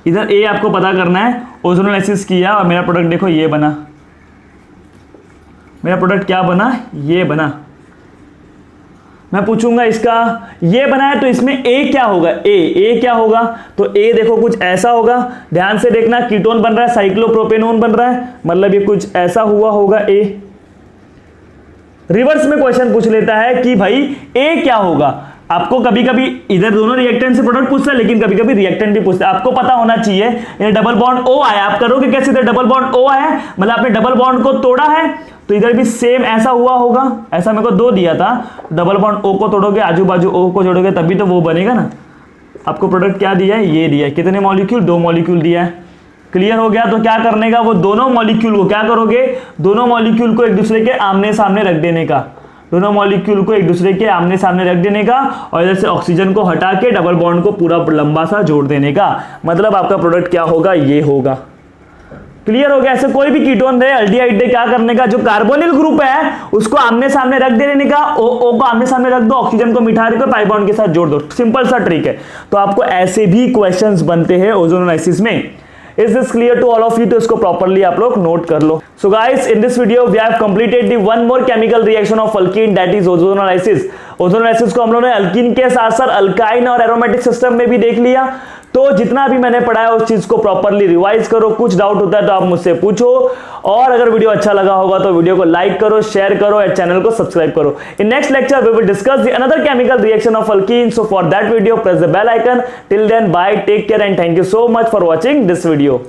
इधर ए आपको पता करना है, ओजोनोलाइसिस किया और मेरा प्रोडक्ट देखो ये बना। मेरा प्रोडक्ट क्या बना? ये बना। मैं पूछूंगा इसका ये बना है तो इसमें ए क्या होगा? ए क्या होगा? तो ए देखो कुछ ऐसा होगा, ध्यान से देखना, कीटोन बन रहा है, साइक्लोप्रोपेनोन बन रहा है, मतलब ये कुछ ऐसा हुआ होगा ए। रिवर्स में क्वेश्चन पूछ लेता है कि भाई ए क्या होगा। आपको कभी कभी इधर दोनों रिएक्टेंट से प्रोडक्ट पूछता है, लेकिन कभी कभी रिएक्टेंट भी पूछता है। आपको पता होना चाहिए ये डबल बॉन्ड ओ आया, आप करोगे कैसे? इधर डबल बॉन्ड ओ आया, मतलब आपने डबल बॉन्ड को तोड़ा है, तो इधर भी सेम ऐसा हुआ होगा। ऐसा मेरे को 2 दिया था, डबल बॉन्ड ओ को तोड़ोगे, आजू बाजू ओ को जोड़ोगे, तभी तो वो बनेगा ना। आपको प्रोडक्ट क्या दिया है? ये दिया है। कितने मॉलिक्यूल? 2 मॉलिक्यूल दिया है। क्लियर हो गया? तो क्या करने का, वो दोनों मॉलिक्यूल को क्या करोगे? दोनों मॉलिक्यूल को एक दूसरे के आमने सामने रख देने का। दोनों मॉलिक्यूल को एक दूसरे के आमने सामने रख देने का और इधर से ऑक्सीजन को हटा के डबल बॉन्ड को पूरा लंबा सा जोड़ देने का। मतलब आपका प्रोडक्ट क्या होगा? ये होगा। क्लियर हो गया? ऐसे कोई भी कीटोन दे, एल्डिहाइड दे, क्या करने का, जो कार्बोनिल ग्रुप है उसको आमने सामने रख देने का। ओ को आमने सामने रख दो, ऑक्सीजन को मिटा के पाई बॉन्ड के साथ जोड़ दो। सिंपल सा ट्रिक है। तो आपको ऐसे भी क्वेश्चंस बनते हैं ओजोनोलाइसिस में। Is this clear to all of you? तो इसको प्रॉपरली आप लोग नोट कर लो। So guys, in this video we have completed the one more chemical reaction of alkene, that is ozonolysis. Ozonolysis को हम लोगों ने अल्कीन के साथ साथ अल्काइन और एरोमेटिक सिस्टम में भी देख लिया। तो जितना भी मैंने पढ़ाया उस चीज को प्रॉपरली रिवाइज करो। कुछ डाउट होता है तो आप मुझसे पूछो, और अगर वीडियो अच्छा लगा होगा तो वीडियो को लाइक करो, शेयर करो और चैनल को सब्सक्राइब करो। In next lecture we will discuss the another chemical reaction of alkene. So for that video press the bell icon. Till then bye, take care and thank you so much for watching this video.